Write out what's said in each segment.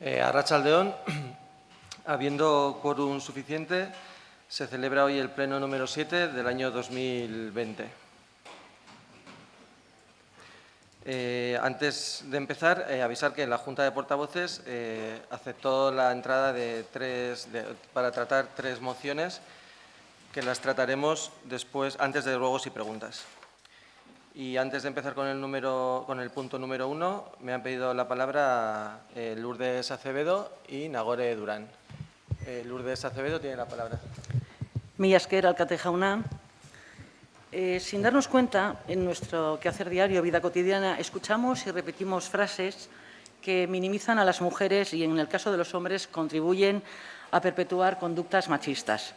Arratsaldeon, habiendo quórum suficiente, se celebra hoy el pleno número 7 del año 2020. Antes de empezar, avisar que la Junta de Portavoces aceptó la entrada para tratar tres mociones que las trataremos después, antes de ruegos y preguntas. Y antes de empezar con el punto número 1, me han pedido la palabra Lourdes Acevedo y Nagore Durán. Lourdes Acevedo tiene la palabra. Mila esker, alkate jauna. Sin darnos cuenta, en nuestro quehacer diario, vida cotidiana, escuchamos y repetimos frases que minimizan a las mujeres y, en el caso de los hombres, contribuyen a perpetuar conductas machistas.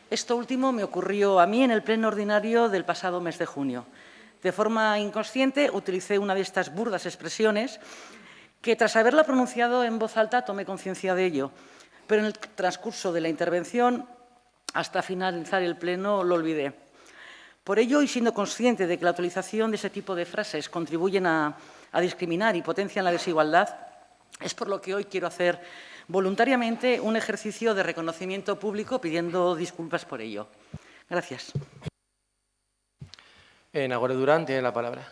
Esto último me ocurrió a mí en el pleno ordinario del pasado mes de junio. De forma inconsciente, utilicé una de estas burdas expresiones que, tras haberla pronunciado en voz alta, tomé conciencia de ello. Pero en el transcurso de la intervención, hasta finalizar el pleno, lo olvidé. Por ello, y siendo consciente de que la utilización de ese tipo de frases contribuyen a discriminar y potencian la desigualdad, es por lo que hoy quiero hacer voluntariamente un ejercicio de reconocimiento público pidiendo disculpas por ello. Gracias. Nagore Durán tiene la palabra.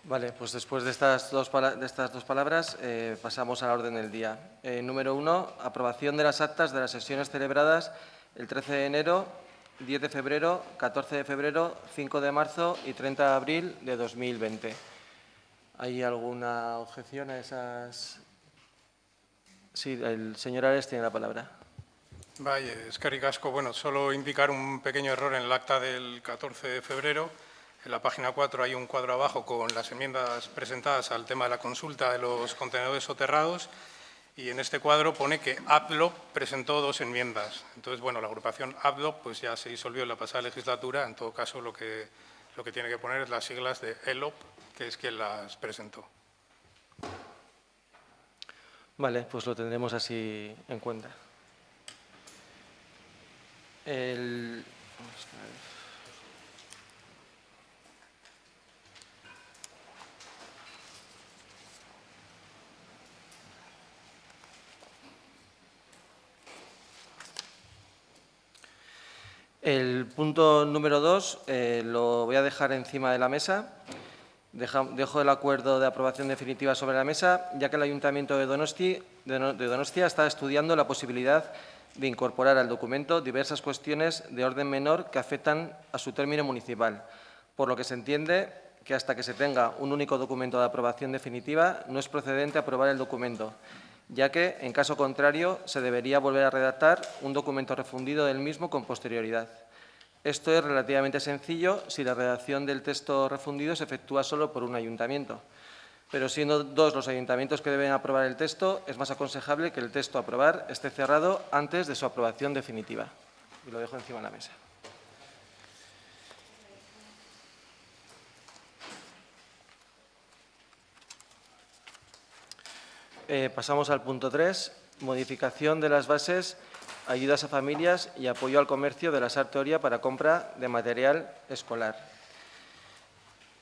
Vale, pues después de estas dos palabras pasamos a la orden del día. Número 1, aprobación de las actas de las sesiones celebradas el 13 de enero, 10 de febrero, 14 de febrero, 5 de marzo y 30 de abril de 2020. ¿Hay alguna objeción a esas? Sí, el señor Ares tiene la palabra. Vaya, eskerrik asko. Bueno, solo indicar un pequeño error en el acta del 14 de febrero. En la página 4 hay un cuadro abajo con las enmiendas presentadas al tema de la consulta de los contenedores soterrados y en este cuadro pone que APLOP presentó 2 enmiendas. Entonces, bueno, la agrupación APLOP pues ya se disolvió en la pasada legislatura. En todo caso, lo que tiene que poner es las siglas de ELOP, que es quien las presentó. Vale, pues lo tendremos así en cuenta. El punto número 2 lo voy a dejar encima de la mesa. Dejo el acuerdo de aprobación definitiva sobre la mesa, ya que el Ayuntamiento de Donostia está estudiando la posibilidad de incorporar al documento diversas cuestiones de orden menor que afectan a su término municipal, por lo que se entiende que hasta que se tenga un único documento de aprobación definitiva no es procedente aprobar el documento, ya que, en caso contrario, se debería volver a redactar un documento refundido del mismo con posterioridad. Esto es relativamente sencillo si la redacción del texto refundido se efectúa solo por un ayuntamiento. Pero siendo 2 los ayuntamientos que deben aprobar el texto, es más aconsejable que el texto a aprobar esté cerrado antes de su aprobación definitiva. Y lo dejo encima de la mesa. Pasamos al punto 3, modificación de las bases, ayudas a familias y apoyo al comercio de la Sarte Oria para compra de material escolar.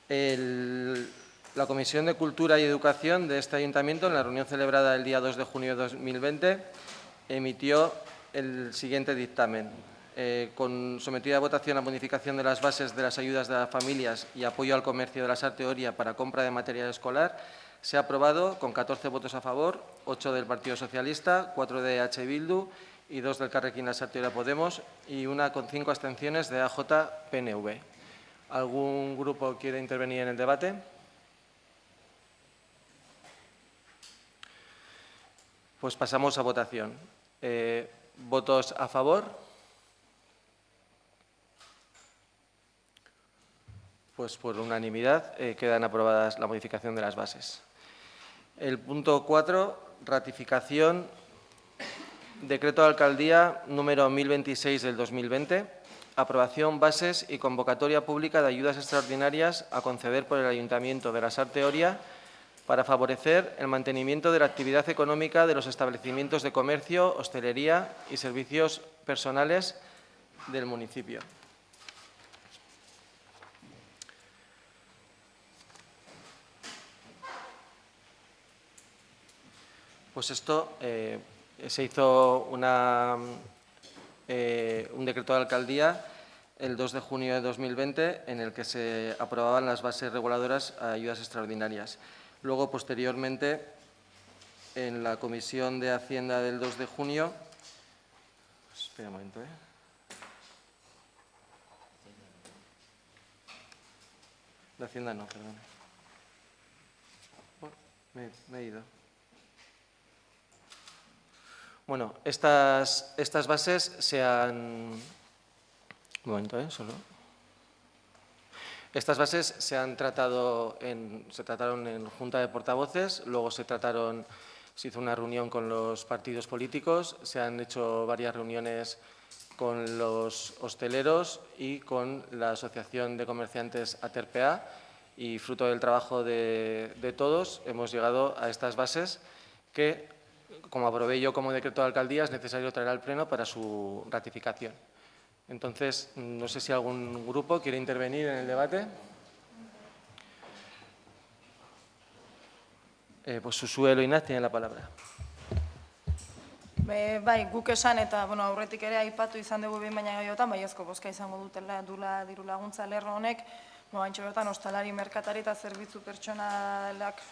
La Comisión de Cultura y Educación de este Ayuntamiento, en la reunión celebrada el día 2 de junio de 2020, emitió el siguiente dictamen. Sometida a votación la modificación de las bases de las ayudas de las familias y apoyo al comercio de la Sarte Oria para compra de material escolar, se ha aprobado con 14 votos a favor, 8 del Partido Socialista, 4 de EH Bildu y 2 del Carrequín Lasarte Oria Podemos y una con 5 abstenciones de AJ-PNV. ¿Algún grupo quiere intervenir en el debate? Pues pasamos a votación. ¿Votos a favor? Pues por unanimidad quedan aprobadas la modificación de las bases. El punto 4, ratificación, decreto de alcaldía número 1026 del 2020, aprobación, bases y convocatoria pública de ayudas extraordinarias a conceder por el Ayuntamiento de la Sarte Oria para favorecer el mantenimiento de la actividad económica de los establecimientos de comercio, hostelería y servicios personales del municipio. Pues esto se hizo un decreto de alcaldía el 2 de junio de 2020 en el que se aprobaban las bases reguladoras a ayudas extraordinarias. Luego, posteriormente, en la Comisión de Hacienda del 2 de junio… Espera un momento, De Hacienda no, perdón. Me he ido. Bueno, estas bases se han… Un momento, solo. Estas bases se trataron en Junta de Portavoces, luego se hizo una reunión con los partidos políticos, se han hecho varias reuniones con los hosteleros y con la Asociación de Comerciantes Aterpea, y fruto del trabajo de todos hemos llegado a estas bases que, como aprobé yo como decreto de alcaldía, es necesario traer al Pleno para su ratificación. Entonces, no sé si algún grupo quiere intervenir en el debate. Pues Susue Eloinaz tiene la palabra. Bai, guk esan eta aurretik ere aipatu izan dugu behin baina gaiotan, baiezko bozka izango dutela diru laguntza lerro honek, bantxe bertan ostalari, merkatari eta zerbitzu pertsonalak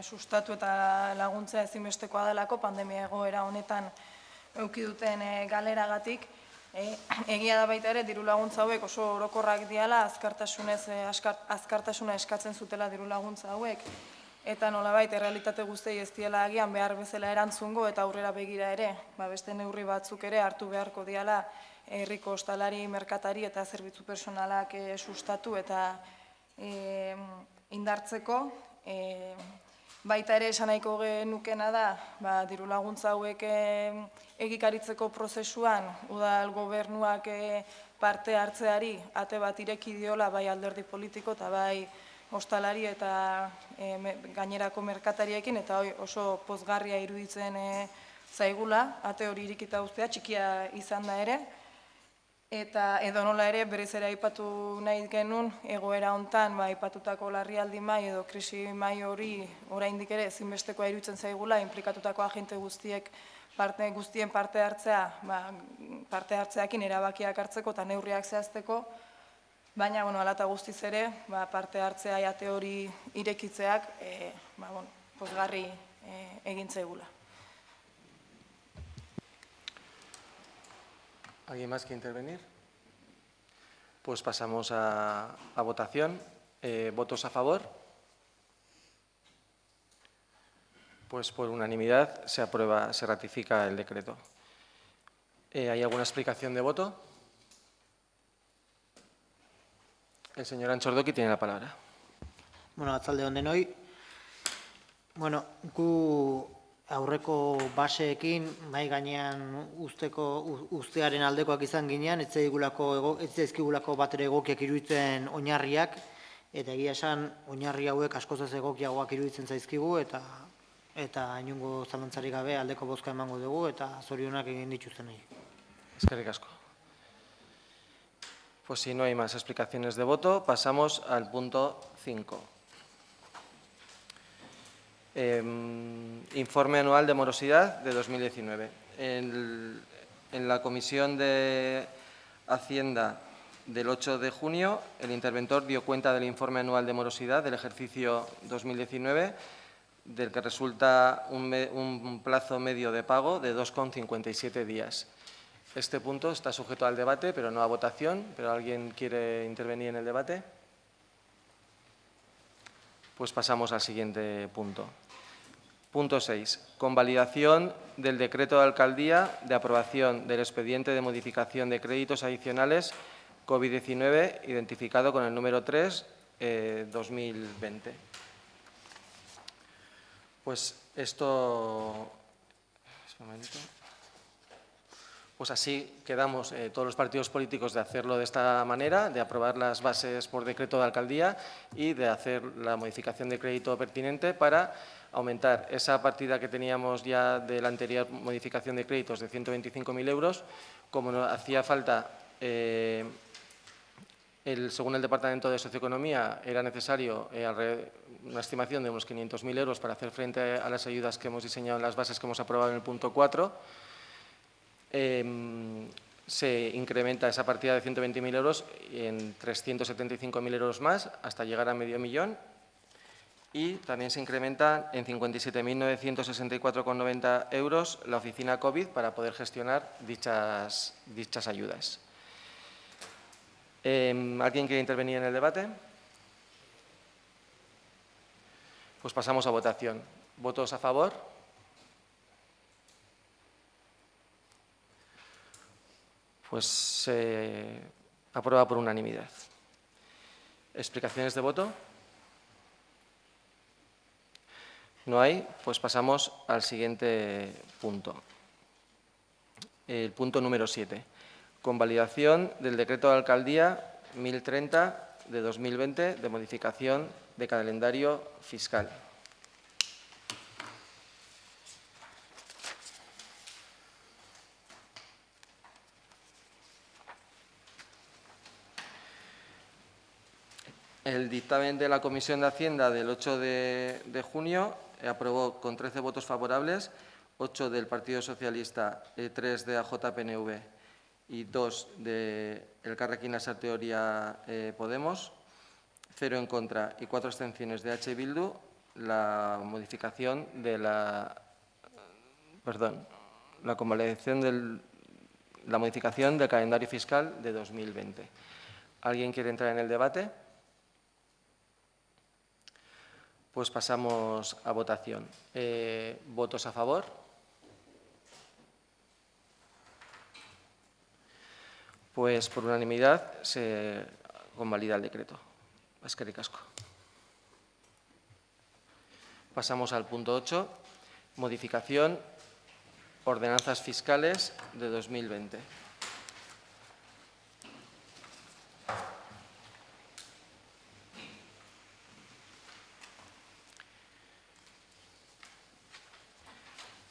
sustatu eta laguntza ezinbestekoa delako pandemia egoera honetan eduki duten galeragatik. Egia da baita ere, diru laguntza hauek oso orokorrak diala, azkartasuna eskatzen zutela diru laguntza hauek, eta nolabait errealitate guztiei ez diela agian behar bezala erantzungo eta aurrera begira ere, beste neurri batzuk ere hartu beharko diala herriko ostalari, merkatari eta zerbitzu personalak sustatu eta indartzeko. Baita ere esan nahiko genukena da, diru laguntza hauek egikaritzeko prozesuan udal gobernuak parte hartzeari ate bat ireki diola bai alderdi politiko eta bai ostalari eta gainerako merkatariekin, eta oso pozgarria iruditzen zaigula ate hori irikita uztea, txikia izan da ere. Eta edonola ere berriz ere aipatu nahi genuen egoera hontan aipatutako larrialdi mai edo krisi mai hori oraindik ere ezinbestekoa iruditzen zaigula, inplikatutako agente guztien parte hartzeakin erabakiak hartzeko eta neurriak zehazteko, baina hala eta guztiz ere parte hartzea ate hori irekitzeak pozgarri egin zaigula. ¿Alguien más quiere intervenir? Pues pasamos a votación. ¿Votos a favor? Pues por unanimidad se aprueba, se ratifica el decreto. ¿Hay alguna explicación de voto? El señor Antxordoki tiene la palabra. Atzalde on denoi. Gu aurreko baseekin mai gainean ustearen aldekoak izan ginean, ez zaizkigulako bat ere egokiak iruditzen oinarriak, eta egia esan oinarri hauek askozaz egokiagoak iruditzen zaizkigu, eta inongo zalantzarik gabe aldeko bozka emango dugu, eta zorionak egin dituztenei. Eskerrik asko. Pues si no hay más explicaciones de voto, pasamos al punto 5. Informe anual de morosidad de 2019. En la Comisión de Hacienda del 8 de junio, el interventor dio cuenta del informe anual de morosidad del ejercicio 2019, del que resulta un plazo medio de pago de 2,57 días. Este punto está sujeto al debate, pero no a votación. ¿Pero alguien quiere intervenir en el debate? Pues pasamos al siguiente punto. Punto 6. Convalidación del decreto de alcaldía de aprobación del expediente de modificación de créditos adicionales COVID-19, identificado con el número 3 2020. Pues esto... Un momentito. Pues así quedamos todos los partidos políticos de hacerlo de esta manera, de aprobar las bases por decreto de alcaldía y de hacer la modificación de crédito pertinente para aumentar esa partida que teníamos ya de la anterior modificación de créditos de 125.000 euros. Como no hacía falta, según el Departamento de Socioeconomía, era necesario una estimación de unos 500.000 euros para hacer frente a las ayudas que hemos diseñado en las bases que hemos aprobado en el punto 4. Se incrementa esa partida de 120.000 euros en 375.000 euros más hasta llegar a medio millón y también se incrementa en 57.964,90 euros la oficina COVID para poder gestionar dichas ayudas. ¿Alguien quiere intervenir en el debate? Pues pasamos a votación. ¿Votos a favor? Pues se aprueba por unanimidad. ¿Explicaciones de voto? No hay, pues pasamos al siguiente punto. El punto número 7. Convalidación del decreto de alcaldía 1030 de 2020 de modificación de calendario fiscal. El dictamen de la Comisión de Hacienda del 8 de junio aprobó con 13 votos favorables, 8 del Partido Socialista, 3 de AJ-PNV y 2 de Elkarrekin Lasarte-Oria Podemos, 0 en contra y 4 abstenciones de H. Bildu, la modificación de la convalidación la modificación del calendario fiscal de 2020. ¿Alguien quiere entrar en el debate? Pues pasamos a votación. ¿Votos a favor? Pues por unanimidad se convalida el decreto. Eskerrik asko. Pasamos al punto 8, modificación ordenanzas fiscales de 2020.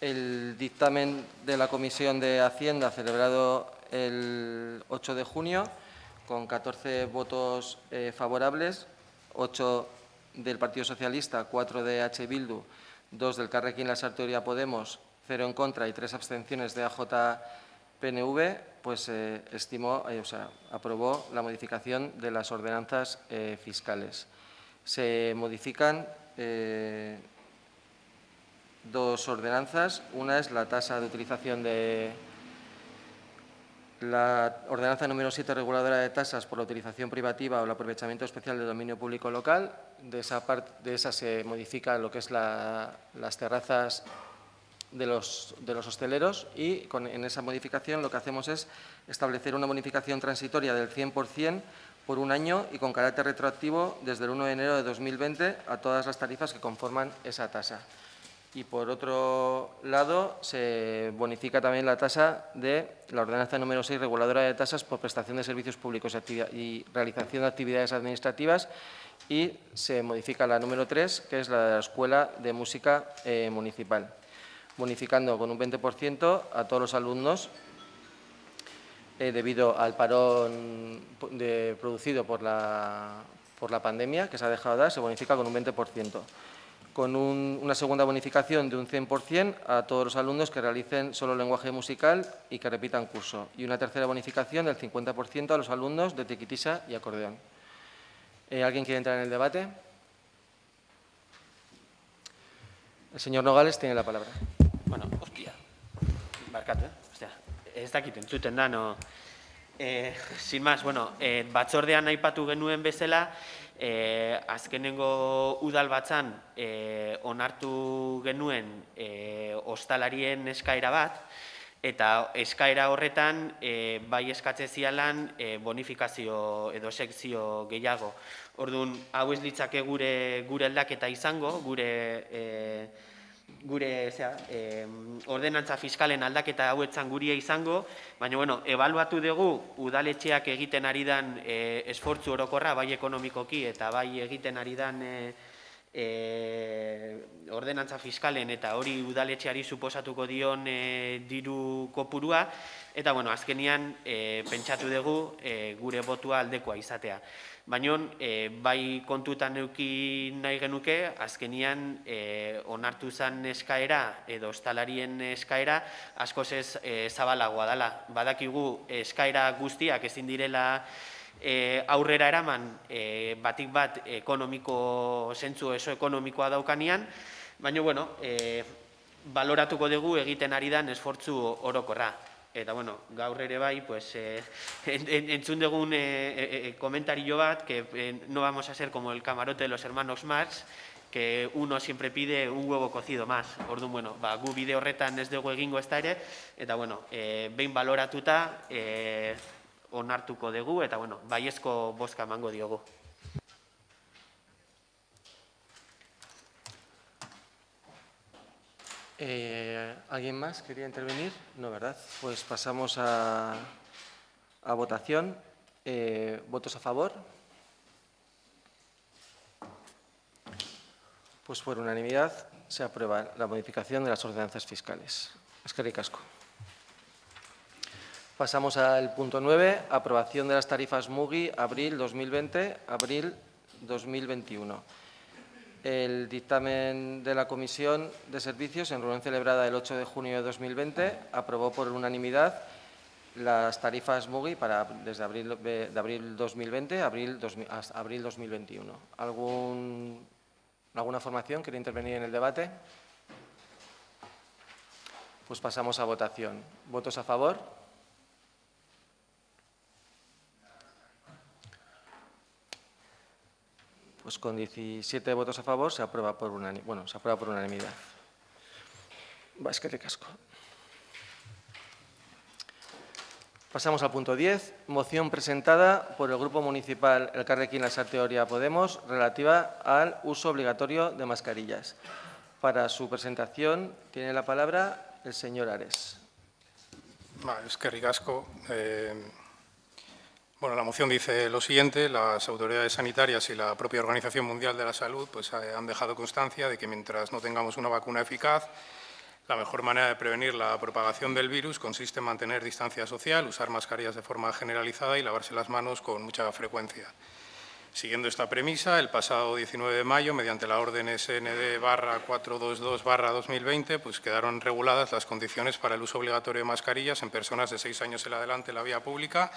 El dictamen de la Comisión de Hacienda celebrado el 8 de junio con 14 votos favorables, 8 del Partido Socialista, 4 de H. Bildu, 2 del Elkarrekin Lasarte-Oria Podemos, 0 en contra y 3 abstenciones de AJ-PNV, pues aprobó la modificación de las ordenanzas fiscales. Se modifican dos ordenanzas. Una es la tasa de utilización de la ordenanza número 7, reguladora de tasas por la utilización privativa o el aprovechamiento especial de dominio público local. De esa se modifica lo que es las terrazas de los hosteleros y en esa modificación lo que hacemos es establecer una bonificación transitoria del 100% por un año y con carácter retroactivo desde el 1 de enero de 2020 a todas las tarifas que conforman esa tasa. Y, por otro lado, se bonifica también la tasa de la ordenanza número 6, reguladora de tasas por prestación de servicios públicos y realización de actividades administrativas, y se modifica la número 3, que es la de la Escuela de Música Municipal, bonificando con un 20% a todos los alumnos debido al parón producido por la pandemia que se ha dejado dar, se bonifica con un 20%. Con una segunda bonificación de un 100% a todos los alumnos que realicen solo lenguaje musical y que repitan curso. Y una tercera bonificación del 50% a los alumnos de tiquitisa y acordeón. ¿Alguien quiere entrar en el debate? El señor Nogales tiene la palabra. Bueno, hostia. Barkatu, hostia. Ez dakit entzuten da, no. Sin más, bueno, batzordean aipatu genuen bezala, azkenengo udal batzan onartu genuen ostalarien eskaera bat, eta eskaera horretan bai eskatze zialan bonifikazio edo sekzio gehiago. Orduan, hau ez litzake gure aldaketa izango, gure ordenantza fiskalen aldaketa hauetzan guria izango, baina, bueno, ebaluatu dugu udaletxeak egiten ari dan esfortzu orokorra, bai ekonomikoki eta bai egiten ari dan ordenantza fiskalen eta hori udaletxeari suposatuko dion diru kopurua, eta, bueno, azkenian pentsatu dugu gure botua aldekoa izatea. Baina, bai kontutan eduki nahi genuke, azkenian onartu zen eskaera edo ostalarien eskaera askoz ez zabalagoa dela. Badakigu eskaera guztiak ezin direla aurrera eraman batik bat ekonomiko, zentzu oso ekonomikoa daukanean, baina, bueno, baloratuko dugu egiten ari dan esfortzu orokorra. Eta, bueno, gaur ere bai, entzun dugun komentario bat, que no vamos a ser como el camarote de los hermanos Marx, que uno siempre pide un huevo cocido más. Orduan, bueno, gu bide horretan ez dugu egingo ezta ere, eta, bueno, behin baloratuta onartuko dugu, eta, bueno, baiezko bozka emango diogu. ¿Alguien más quería intervenir? No, ¿verdad? Pues pasamos a votación. ¿Votos a favor? Pues por unanimidad se aprueba la modificación de las ordenanzas fiscales. Eskerrik asko. Pasamos al punto 9, aprobación de las tarifas MUGI abril 2020, abril 2021. El dictamen de la Comisión de Servicios, en reunión celebrada el 8 de junio de 2020, aprobó por unanimidad las tarifas MUGI desde abril 2020 a abril 2021. ¿Alguna formación quiere intervenir en el debate? Pues pasamos a votación. ¿Votos a favor? Pues con 17 votos a favor se aprueba por unanimidad. Eskerrik asko. Pasamos al punto 10, moción presentada por el Grupo Municipal Elkarrekin Lasarte Oria Podemos relativa al uso obligatorio de mascarillas. Para su presentación tiene la palabra el señor Ares. Eskerrik asko. Bueno, la moción dice lo siguiente: las autoridades sanitarias y la propia Organización Mundial de la Salud han dejado constancia de que mientras no tengamos una vacuna eficaz, la mejor manera de prevenir la propagación del virus consiste en mantener distancia social, usar mascarillas de forma generalizada y lavarse las manos con mucha frecuencia. Siguiendo esta premisa, el pasado 19 de mayo, mediante la orden SND-422/2020, quedaron reguladas las condiciones para el uso obligatorio de mascarillas en personas de 6 años en adelante en la vía pública,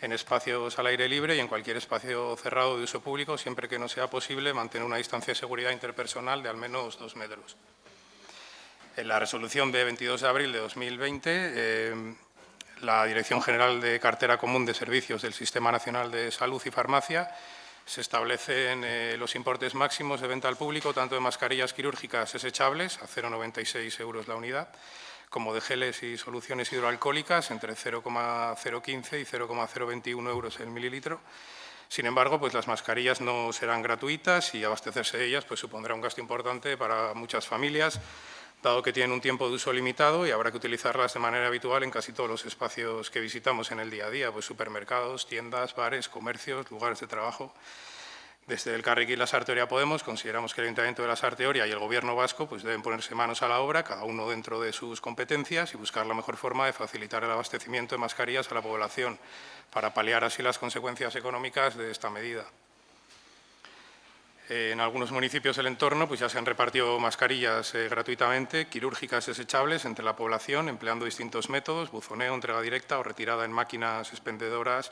en espacios al aire libre y en cualquier espacio cerrado de uso público, siempre que no sea posible mantener una distancia de seguridad interpersonal de al menos 2 metros. En la resolución de 22 de abril de 2020, la Dirección General de Cartera Común de Servicios del Sistema Nacional de Salud y Farmacia se establecen los importes máximos de venta al público, tanto de mascarillas quirúrgicas desechables, a 0,96 € la unidad, como de geles y soluciones hidroalcohólicas, entre 0,015 y 0,021 € el mililitro. Sin embargo, las mascarillas no serán gratuitas y abastecerse de ellas supondrá un gasto importante para muchas familias, dado que tienen un tiempo de uso limitado y habrá que utilizarlas de manera habitual en casi todos los espacios que visitamos en el día a día, supermercados, tiendas, bares, comercios, lugares de trabajo. Desde Elkarrekin Lasarte Oria Podemos consideramos que el Ayuntamiento de Lasarte Oria y el Gobierno vasco deben ponerse manos a la obra, cada uno dentro de sus competencias, y buscar la mejor forma de facilitar el abastecimiento de mascarillas a la población, para paliar así las consecuencias económicas de esta medida. En algunos municipios del entorno ya se han repartido mascarillas gratuitamente, quirúrgicas desechables, entre la población, empleando distintos métodos: buzoneo, entrega directa o retirada en máquinas expendedoras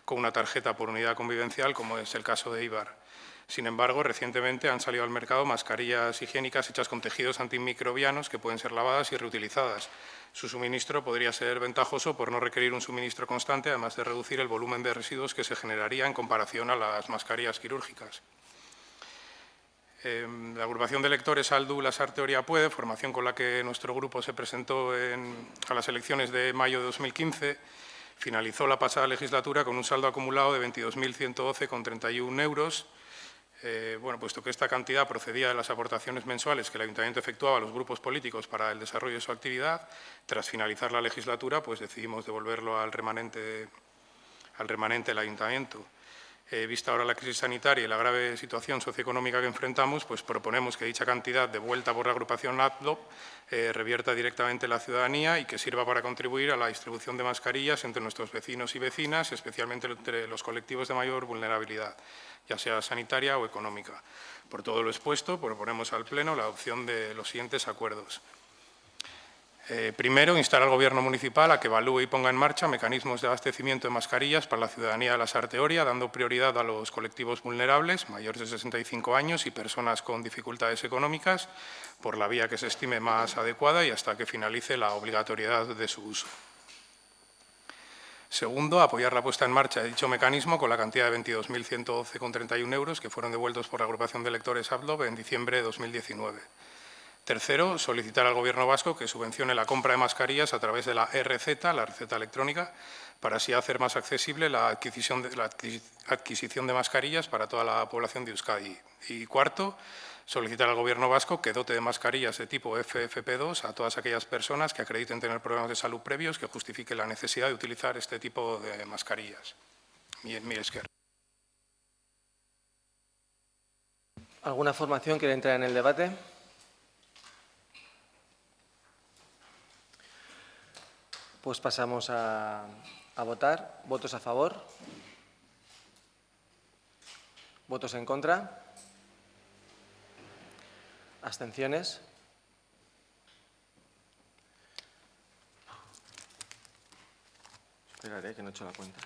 con una tarjeta por unidad convivencial, como es el caso de Eibar. Sin embargo, recientemente han salido al mercado mascarillas higiénicas hechas con tejidos antimicrobianos que pueden ser lavadas y reutilizadas. Su suministro podría ser ventajoso por no requerir un suministro constante, además de reducir el volumen de residuos que se generaría en comparación a las mascarillas quirúrgicas. La agrupación de electores Aldu Lasarte Oria Puede, formación con la que nuestro grupo se presentó a las elecciones de mayo de 2015, finalizó la pasada legislatura con un saldo acumulado de 22.112,31 euros. Bueno, puesto que esta cantidad procedía de las aportaciones mensuales que el Ayuntamiento efectuaba a los grupos políticos para el desarrollo de su actividad, tras finalizar la legislatura, pues decidimos devolverlo al remanente del Ayuntamiento. Vista ahora la crisis sanitaria y la grave situación socioeconómica que enfrentamos, pues proponemos que dicha cantidad devuelta por la agrupación ADLOP revierta directamente a la ciudadanía y que sirva para contribuir a la distribución de mascarillas entre nuestros vecinos y vecinas, especialmente entre los colectivos de mayor vulnerabilidad, ya sea sanitaria o económica. Por todo lo expuesto, proponemos al Pleno la adopción de los siguientes acuerdos. Primero, instar al Gobierno municipal a que evalúe y ponga en marcha mecanismos de abastecimiento de mascarillas para la ciudadanía de Lasarte Oria, dando prioridad a los colectivos vulnerables, mayores de 65 años y personas con dificultades económicas, por la vía que se estime más adecuada y hasta que finalice la obligatoriedad de su uso. Segundo, apoyar la puesta en marcha de dicho mecanismo con la cantidad de 22.112,31 euros que fueron devueltos por la agrupación de electores ADLOP en diciembre de 2019. Tercero, solicitar al Gobierno vasco que subvencione la compra de mascarillas a través de la receta electrónica, para así hacer más accesible la adquisición de mascarillas para toda la población de Euskadi. Y cuarto, solicitar al Gobierno vasco que dote de mascarillas de tipo FFP2 a todas aquellas personas que acrediten tener problemas de salud previos que justifiquen la necesidad de utilizar este tipo de mascarillas. Mil esker. ¿Alguna formación quiere entrar en el debate? Pues pasamos a votar. ¿Votos a favor? ¿Votos en contra? ¿Abstenciones? Esperaré, que no he hecho la cuenta.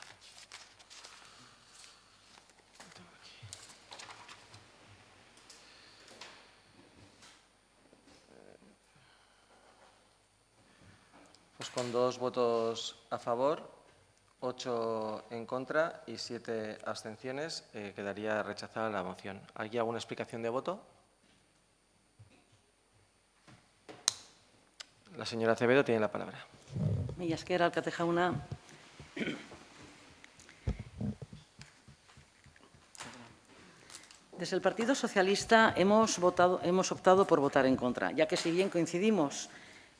Pues con 2 votos a favor, 8 en contra y 7 abstenciones, quedaría rechazada la moción. ¿Hay alguna explicación de voto? La señora Acevedo tiene la palabra. Mila esker, alkate jauna. Desde el Partido Socialista hemos optado por votar en contra, ya que si bien coincidimos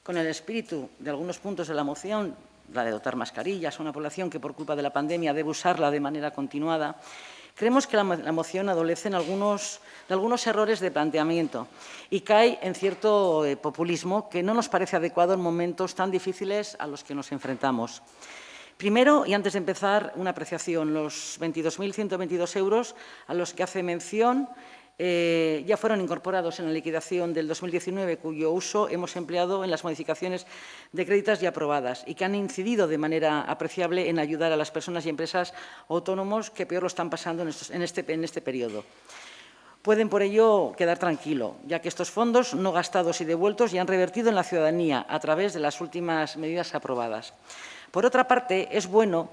con el espíritu de algunos puntos de la moción, la de dotar mascarillas a una población que por culpa de la pandemia debe usarla de manera continuada, creemos que la moción adolece de algunos errores de planteamiento y cae en cierto populismo que no nos parece adecuado en momentos tan difíciles a los que nos enfrentamos. Primero, y antes de empezar, una apreciación. Los 22.122 euros a los que hace mención ya fueron incorporados en la liquidación del 2019, cuyo uso hemos empleado en las modificaciones decretadas y aprobadas y que han incidido de manera apreciable en ayudar a las personas y empresas autónomos que peor lo están pasando en este periodo. Pueden, por ello, quedar tranquilo, ya que estos fondos no gastados y devueltos ya han revertido en la ciudadanía a través de las últimas medidas aprobadas. Por otra parte, es bueno,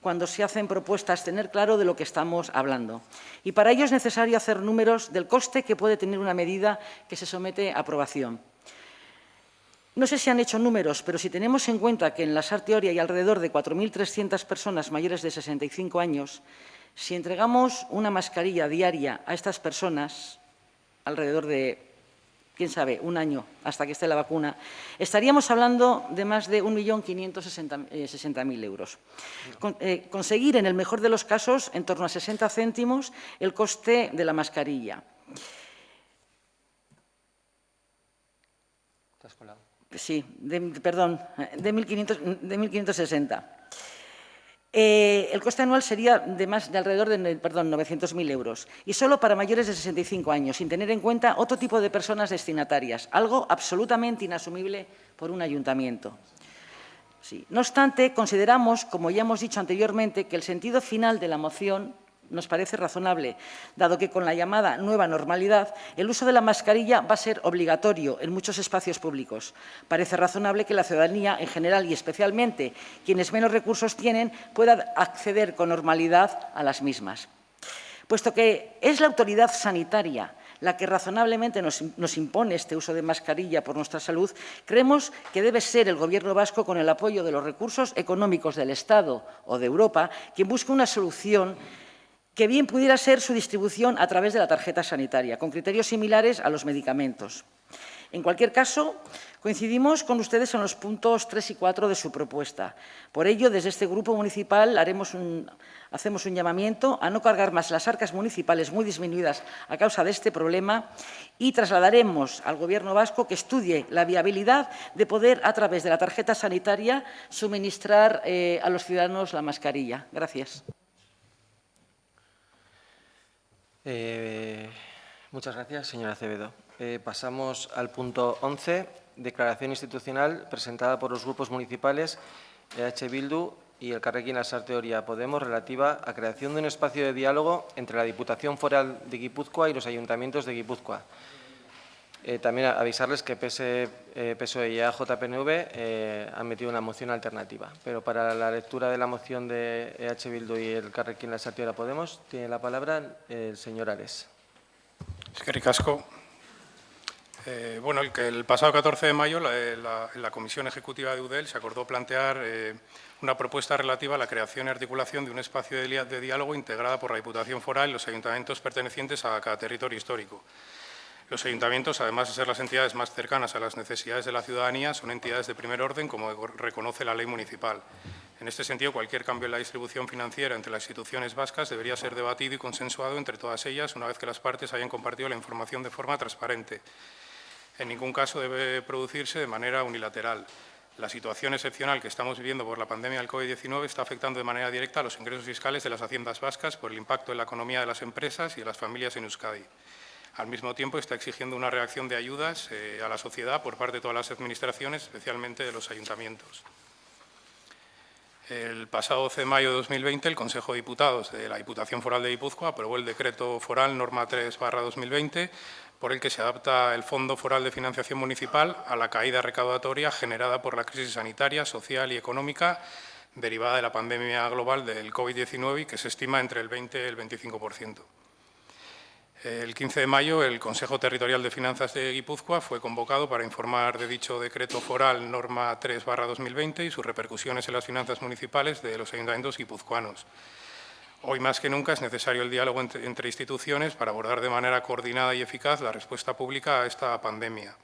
cuando se hacen propuestas, tener claro de lo que estamos hablando. Y para ello es necesario hacer números del coste que puede tener una medida que se somete a aprobación. No sé si han hecho números, pero si tenemos en cuenta que en Lasarte Oria hay alrededor de 4.300 personas mayores de 65 años, si entregamos una mascarilla diaria a estas personas, alrededor de, quién sabe, un año hasta que esté la vacuna, estaríamos hablando de más de 1.560.000 euros. Conseguir, en el mejor de los casos, en torno a 60 céntimos el coste de la mascarilla. ¿Te has colado? Sí, perdón, de 1.560. El coste anual sería de alrededor de 900.000 euros, y solo para mayores de 65 años, sin tener en cuenta otro tipo de personas destinatarias, algo absolutamente inasumible por un ayuntamiento. Sí. No obstante, consideramos, como ya hemos dicho anteriormente, que el sentido final de la moción nos parece razonable, dado que con la llamada nueva normalidad el uso de la mascarilla va a ser obligatorio en muchos espacios públicos. Parece razonable que la ciudadanía en general y especialmente quienes menos recursos tienen puedan acceder con normalidad a las mismas. Puesto que es la autoridad sanitaria la que razonablemente nos impone este uso de mascarilla por nuestra salud, creemos que debe ser el Gobierno vasco, con el apoyo de los recursos económicos del Estado o de Europa, quien busque una solución que bien pudiera ser su distribución a través de la tarjeta sanitaria, con criterios similares a los medicamentos. En cualquier caso, coincidimos con ustedes en los puntos 3 y 4 de su propuesta. Por ello, desde este grupo municipal hacemos un llamamiento a no cargar más las arcas municipales muy disminuidas a causa de este problema y trasladaremos al Gobierno vasco que estudie la viabilidad de poder, a través de la tarjeta sanitaria, suministrar a los ciudadanos la mascarilla. Gracias. Muchas gracias, señora Acevedo. Pasamos al punto 11, declaración institucional presentada por los grupos municipales EH Bildu y Elkarrekin Lasarte Oria Podemos, relativa a creación de un espacio de diálogo entre la Diputación Foral de Guipúzcoa y los ayuntamientos de Guipúzcoa. También avisarles que PSOE y AJPNV han metido una moción alternativa. Pero para la lectura de la moción de EH Bildu y Elkarrekin Lasarte Oria Podemos, tiene la palabra el señor Ares. Eskerrik asko. Bueno, el pasado 14 de mayo en la Comisión Ejecutiva de UDEL se acordó plantear una propuesta relativa a la creación y articulación de un espacio de diálogo integrada por la Diputación Foral y los ayuntamientos pertenecientes a cada territorio histórico. Los ayuntamientos, además de ser las entidades más cercanas a las necesidades de la ciudadanía, son entidades de primer orden, como reconoce la ley municipal. En este sentido, cualquier cambio en la distribución financiera entre las instituciones vascas debería ser debatido y consensuado entre todas ellas una vez que las partes hayan compartido la información de forma transparente. En ningún caso debe producirse de manera unilateral. La situación excepcional que estamos viviendo por la pandemia del COVID-19 está afectando de manera directa a los ingresos fiscales de las haciendas vascas por el impacto en la economía de las empresas y de las familias en Euskadi. Al mismo tiempo, está exigiendo una reacción de ayudas a la sociedad por parte de todas las administraciones, especialmente de los ayuntamientos. El pasado 12 de mayo de 2020, el Consejo de Diputados de la Diputación Foral de Guipúzcoa aprobó el Decreto Foral Norma 3/2020, por el que se adapta el Fondo Foral de Financiación Municipal a la caída recaudatoria generada por la crisis sanitaria, social y económica derivada de la pandemia global del COVID-19 y que se estima entre el 20 y el 25%. El 15 de mayo, el Consejo Territorial de Finanzas de Guipúzcoa fue convocado para informar de dicho Decreto Foral Norma 3/2020 y sus repercusiones en las finanzas municipales de los ayuntamientos guipuzcoanos. Hoy más que nunca es necesario el diálogo entre instituciones para abordar de manera coordinada y eficaz la respuesta pública a esta pandemia.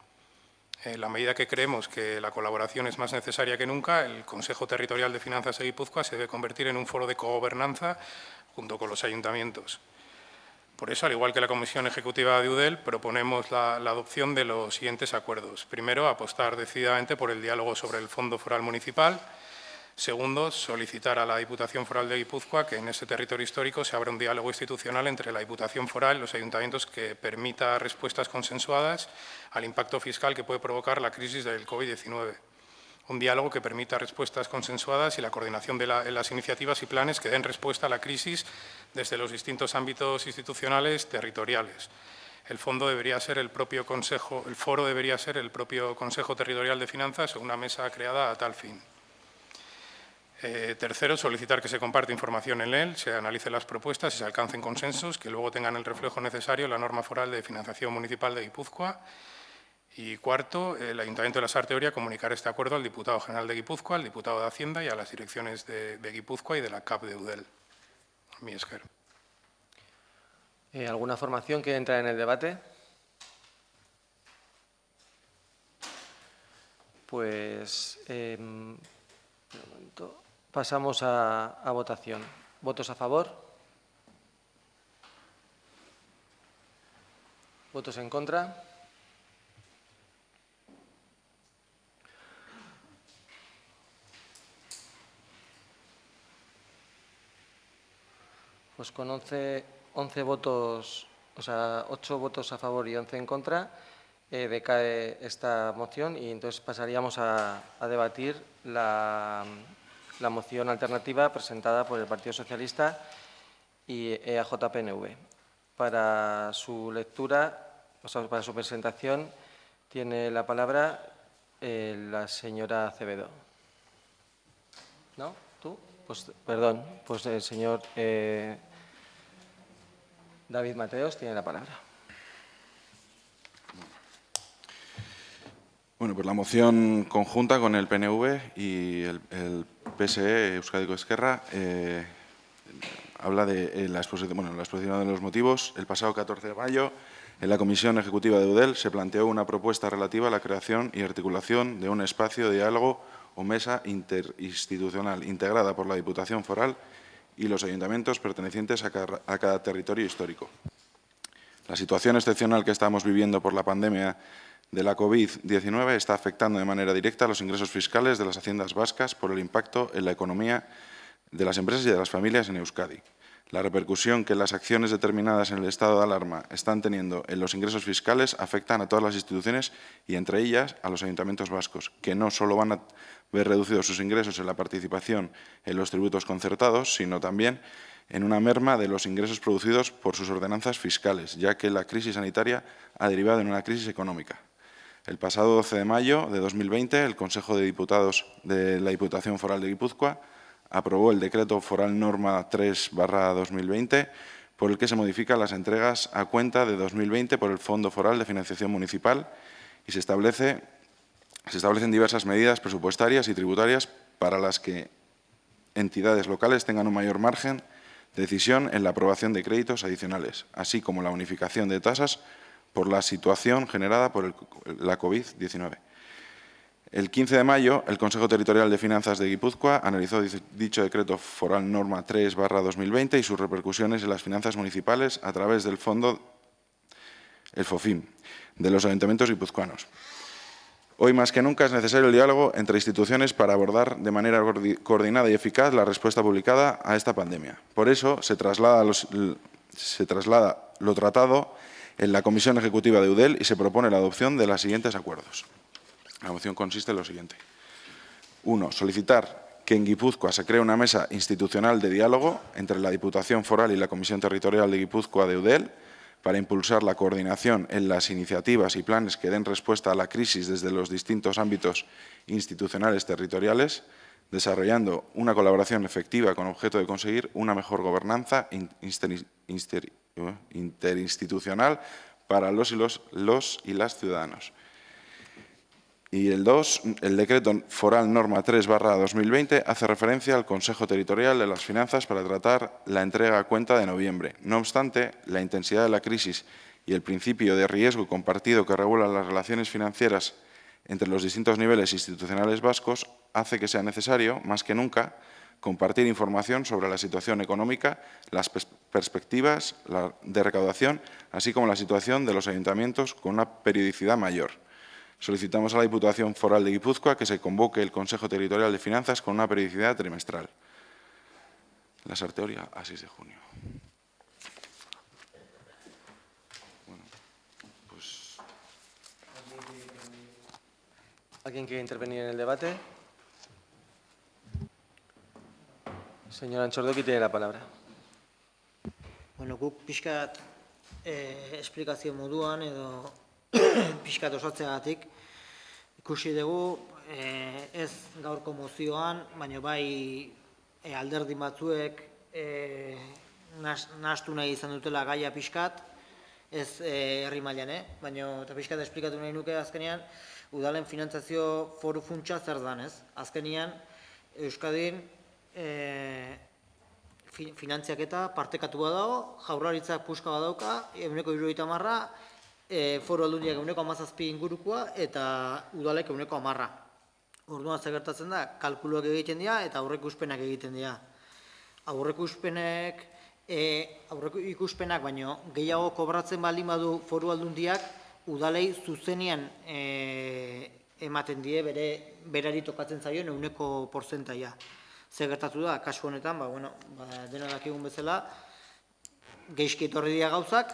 En la medida que creemos que la colaboración es más necesaria que nunca, el Consejo Territorial de Finanzas de Guipúzcoa se debe convertir en un foro de cogobernanza junto con los ayuntamientos. Por eso, al igual que la Comisión Ejecutiva de UDEL, proponemos la adopción de los siguientes acuerdos. Primero, apostar decididamente por el diálogo sobre el Fondo Foral Municipal. Segundo, solicitar a la Diputación Foral de Guipúzcoa que en ese territorio histórico se abra un diálogo institucional entre la Diputación Foral y los ayuntamientos que permita respuestas consensuadas al impacto fiscal que puede provocar la crisis del COVID-19. Un diálogo que permita respuestas consensuadas y la coordinación de las iniciativas y planes que den respuesta a la crisis desde los distintos ámbitos institucionales territoriales. El foro debería ser el propio Consejo Territorial de Finanzas o una mesa creada a tal fin. Tercero, solicitar que se comparte información en él, se analicen las propuestas y se alcancen consensos que luego tengan el reflejo necesario en la norma foral de financiación municipal de Guipúzcoa. Y cuarto, el Ayuntamiento de Lasarte Oria comunicar este acuerdo al Diputado General de Guipúzcoa, al Diputado de Hacienda y a las direcciones de Guipúzcoa y de la CAP de UDEL. Mi esquer. ¿Alguna formación que entra en el debate? Pues un momento. Pasamos a votación. ¿Votos a favor? ¿Votos en contra? Pues con 11 votos, o sea, 8 votos a favor y 11 en contra, decae esta moción y entonces pasaríamos a debatir la moción alternativa presentada por el Partido Socialista y EAJ-PNV. Para su lectura, o sea, para su presentación, tiene la palabra la señora Acevedo. ¿No? ¿Tú? Pues, perdón, pues el señor David Mateos tiene la palabra. Bueno, pues la moción conjunta con el PNV y el PSE, Euskadiko Ezkerra, habla de la exposición de los motivos. El pasado 14 de mayo, en la Comisión Ejecutiva de Eudel, se planteó una propuesta relativa a la creación y articulación de un espacio de diálogo o mesa interinstitucional integrada por la Diputación Foral y los ayuntamientos pertenecientes a cada territorio histórico. La situación excepcional que estamos viviendo por la pandemia de la COVID-19 está afectando de manera directa a los ingresos fiscales de las haciendas vascas por el impacto en la economía de las empresas y de las familias en Euskadi. La repercusión que las acciones determinadas en el estado de alarma están teniendo en los ingresos fiscales afectan a todas las instituciones y, entre ellas, a los ayuntamientos vascos, que no solo van a ver reducidos sus ingresos en la participación en los tributos concertados, sino también en una merma de los ingresos producidos por sus ordenanzas fiscales, ya que la crisis sanitaria ha derivado en una crisis económica. El pasado 12 de mayo de 2020, el Consejo de Diputados de la Diputación Foral de Guipúzcoa aprobó el Decreto Foral Norma 3/2020, por el que se modifican las entregas a cuenta de 2020 por el Fondo Foral de Financiación Municipal y se establecen diversas medidas presupuestarias y tributarias para las que entidades locales tengan un mayor margen de decisión en la aprobación de créditos adicionales, así como la unificación de tasas por la situación generada por la COVID-19. El 15 de mayo, el Consejo Territorial de Finanzas de Guipúzcoa analizó dicho Decreto Foral Norma 3/2020 y sus repercusiones en las finanzas municipales a través del fondo, el FOFIM, de los ayuntamientos guipuzcoanos. Hoy más que nunca es necesario el diálogo entre instituciones para abordar de manera coordinada y eficaz la respuesta publicada a esta pandemia. Por eso se traslada lo tratado en la Comisión Ejecutiva de Eudel y se propone la adopción de los siguientes acuerdos. La moción consiste en lo siguiente. 1. Solicitar que en Guipúzcoa se cree una mesa institucional de diálogo entre la Diputación Foral y la Comisión Territorial de Guipúzcoa de Eudel para impulsar la coordinación en las iniciativas y planes que den respuesta a la crisis desde los distintos ámbitos institucionales territoriales, desarrollando una colaboración efectiva con objeto de conseguir una mejor gobernanza interinstitucional para los y las ciudadanos. Y el 2, el Decreto Foral Norma 3/2020 hace referencia al Consejo Territorial de las Finanzas para tratar la entrega a cuenta de noviembre. No obstante, la intensidad de la crisis y el principio de riesgo compartido que regula las relaciones financieras entre los distintos niveles institucionales vascos hace que sea necesario, más que nunca, compartir información sobre la situación económica, las perspectivas de recaudación, así como la situación de los ayuntamientos con una periodicidad mayor. Solicitamos a la Diputación Foral de Guipúzcoa que se convoque el Consejo Territorial de Finanzas con una periodicidad trimestral. La sorteoria a 6 de junio. Bueno, pues... ¿Alguien quiere intervenir en el debate? Señora Antxordoki tiene la palabra. Bueno, guk pixkat esplikazio moduan edo pixkat osatzeagatik ikusi dugu ez gaurko mozioan, baina bai alderdi batzuek nahastu nahi izan dutela gaia pixkat, ez herri mailan, baina eta pixkat esplikatu nahi nuke azkenean udalen finantzazio foru funtsa zer dan, ez? Azkenean Euskadin finantziaketa partekatua dago, Jaurlaritzak puska badauka, 70% foru aldundiak 17% ingurukoa eta udalek 10%. Orduan zer gertatzen da, kalkuluak egiten dira eta aurreikuspenak egiten dira. Aurreikuspenak baino gehiago kobratzen baldin badu foru aldundiak udalei zuzenean ematen die berari tokatzen zaioen 100%. Zer gertatu da, kasu honetan, dena dakigun bezala, geizki etorri dira gauzak,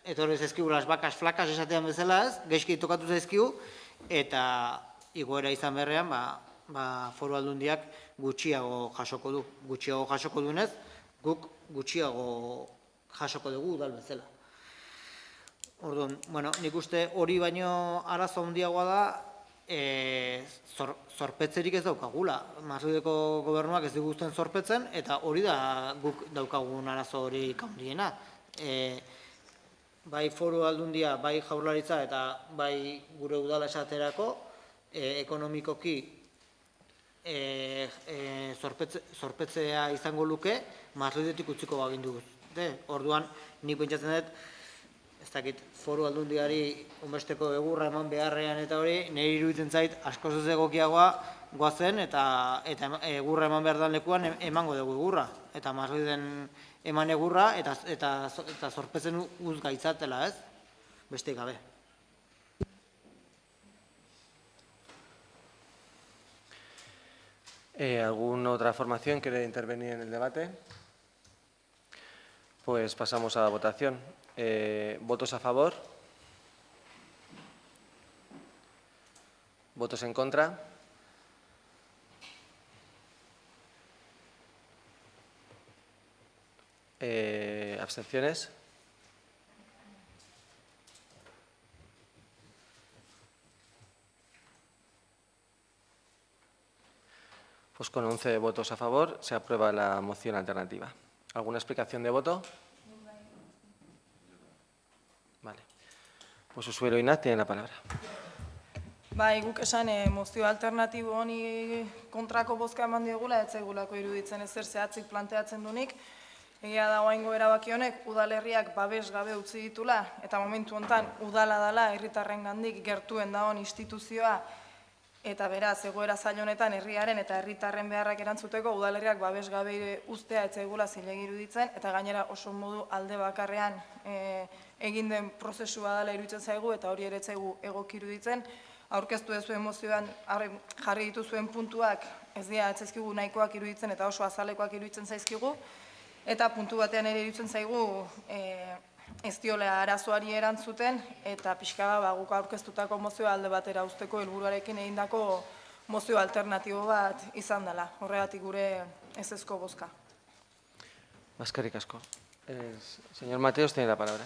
etorri zaizkigu las vacas flacas esatean bezala ez, geizki tokatu zaizkigu, eta igoera izan berrean, foru aldundiak gutxiago jasoko du. Gutxiago jasoko duenez, guk gutxiago jasoko dugu udal bezala. Orduan, nik uste hori baino arazo handiagoa da, zorpetzerik ez daukagula. Madrileko gobernuak ez diguzten zorpetzen, eta hori da guk daukagun arazo hori handiena. Bai foru aldundia, bai Jaurlaritza eta bai gure udala esaterako, ekonomikoki zorpetzea izango luke, Madridetik utziko bagindu. Orduan, nik pentsatzen dut, ez dakit, Foru Aldundiari onbesteko egurra eman beharrean eta hori, nire iruditzen zait askoz ez egokiagoa goazen eta egurra eman behar dan lekuan emango dugu egurra. Eta Madriden eman egurra eta zorpetzen uz gaitzatela, ez? Beste gabe. ¿Alguna otra formación quiere intervenir en el debate? Pues pasamos a la votación. ¿Votos a favor? ¿Votos en contra? ¿Abstenciones? Pues con 11 votos a favor se aprueba la moción alternativa. ¿Alguna explicación de voto? Vale. Pues Usuero Inat tiene la palabra. Bai, guk esan mozio alternatibo honi kontrako bozka eman diogula, ez zaigulako iruditzen ezer zehatzik planteatzen dunik. Egia da oraingo erabaki honek udalerriak babes gabe utzi ditula eta momentu hontan udala dela herritarrengandik gertuen dagoen instituzioa eta beraz egoera zail honetan herriaren eta herritarren beharrak erantzuteko udalerriak babes gabe uztea ez zaigula zilegi iruditzen eta gainera oso modu alde bakarrean egin den prozesua dela iruditzen zaigu eta hori ere ez zaigu egoki iruditzen. Aurkeztu duzuen mozioan jarri dituzuen puntuak ez dira ez zaizkigu nahikoak iruditzen eta oso azalekoak iruditzen zaizkigu. Eta puntu batean ere iruditzen zaigu ez diola arazoari erantzuten eta pixka bat guk aurkeztutako mozioa alde batera uzteko helburuarekin egindako mozio alternatibo bat izan dela. Horregatik gure ezezko bozka. Eskerrik asko. Señor Mateos tiene la palabra.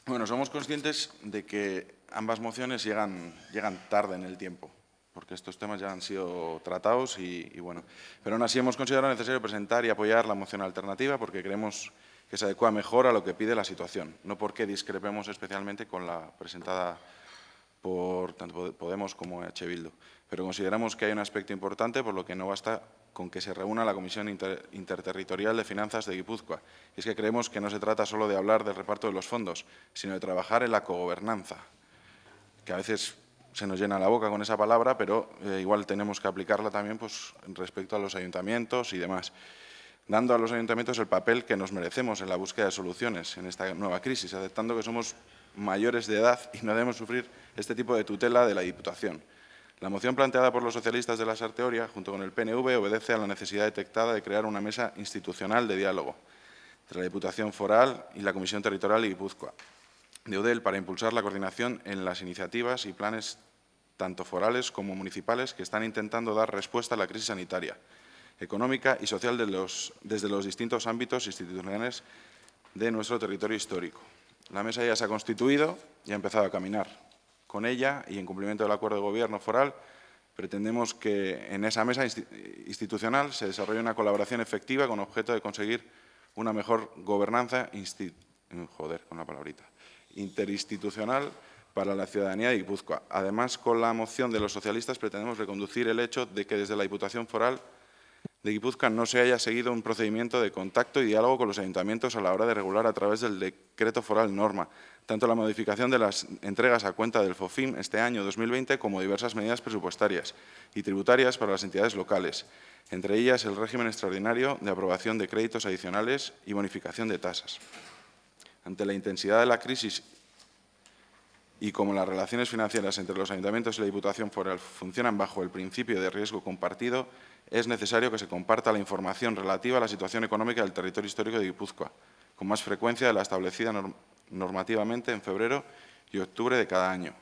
Bueno, somos conscientes de que ambas mociones llegan tarde en el tiempo, porque estos temas ya han sido tratados y bueno. Pero aún así hemos considerado necesario presentar y apoyar la moción alternativa porque creemos que se adecua mejor a lo que pide la situación, no porque discrepemos especialmente con la presentada por tanto Podemos como EH Bildu. Pero consideramos que hay un aspecto importante por lo que no basta con que se reúna la Comisión Interterritorial de Finanzas de Guipúzcoa. Y es que creemos que no se trata solo de hablar del reparto de los fondos, sino de trabajar en la cogobernanza, que a veces se nos llena la boca con esa palabra, pero igual tenemos que aplicarla también pues, respecto a los ayuntamientos y demás, dando a los ayuntamientos el papel que nos merecemos en la búsqueda de soluciones en esta nueva crisis, aceptando que somos mayores de edad y no debemos sufrir este tipo de tutela de la Diputación. La moción planteada por los socialistas de la Sarteoria, junto con el PNV, obedece a la necesidad detectada de crear una mesa institucional de diálogo entre la Diputación Foral y la Comisión Territorial de Guipúzcoa, de Eudel, para impulsar la coordinación en las iniciativas y planes tanto forales como municipales que están intentando dar respuesta a la crisis sanitaria, económica y social desde los distintos ámbitos institucionales de nuestro territorio histórico. La mesa ya se ha constituido y ha empezado a caminar. Con ella, y en cumplimiento del acuerdo de gobierno foral, pretendemos que en esa mesa institucional se desarrolle una colaboración efectiva con objeto de conseguir una mejor gobernanza interinstitucional para la ciudadanía de Guipúzcoa. Además, con la moción de los socialistas pretendemos reconducir el hecho de que desde la Diputación Foral de Guipúzcoa no se haya seguido un procedimiento de contacto y diálogo con los ayuntamientos a la hora de regular a través del decreto foral norma, tanto la modificación de las entregas a cuenta del FOFIM este año 2020 como diversas medidas presupuestarias y tributarias para las entidades locales, entre ellas el régimen extraordinario de aprobación de créditos adicionales y bonificación de tasas. Ante la intensidad de la crisis y como las relaciones financieras entre los ayuntamientos y la Diputación Foral funcionan bajo el principio de riesgo compartido, es necesario que se comparta la información relativa a la situación económica del territorio histórico de Guipúzcoa, con más frecuencia de la establecida normativamente en febrero y octubre de cada año.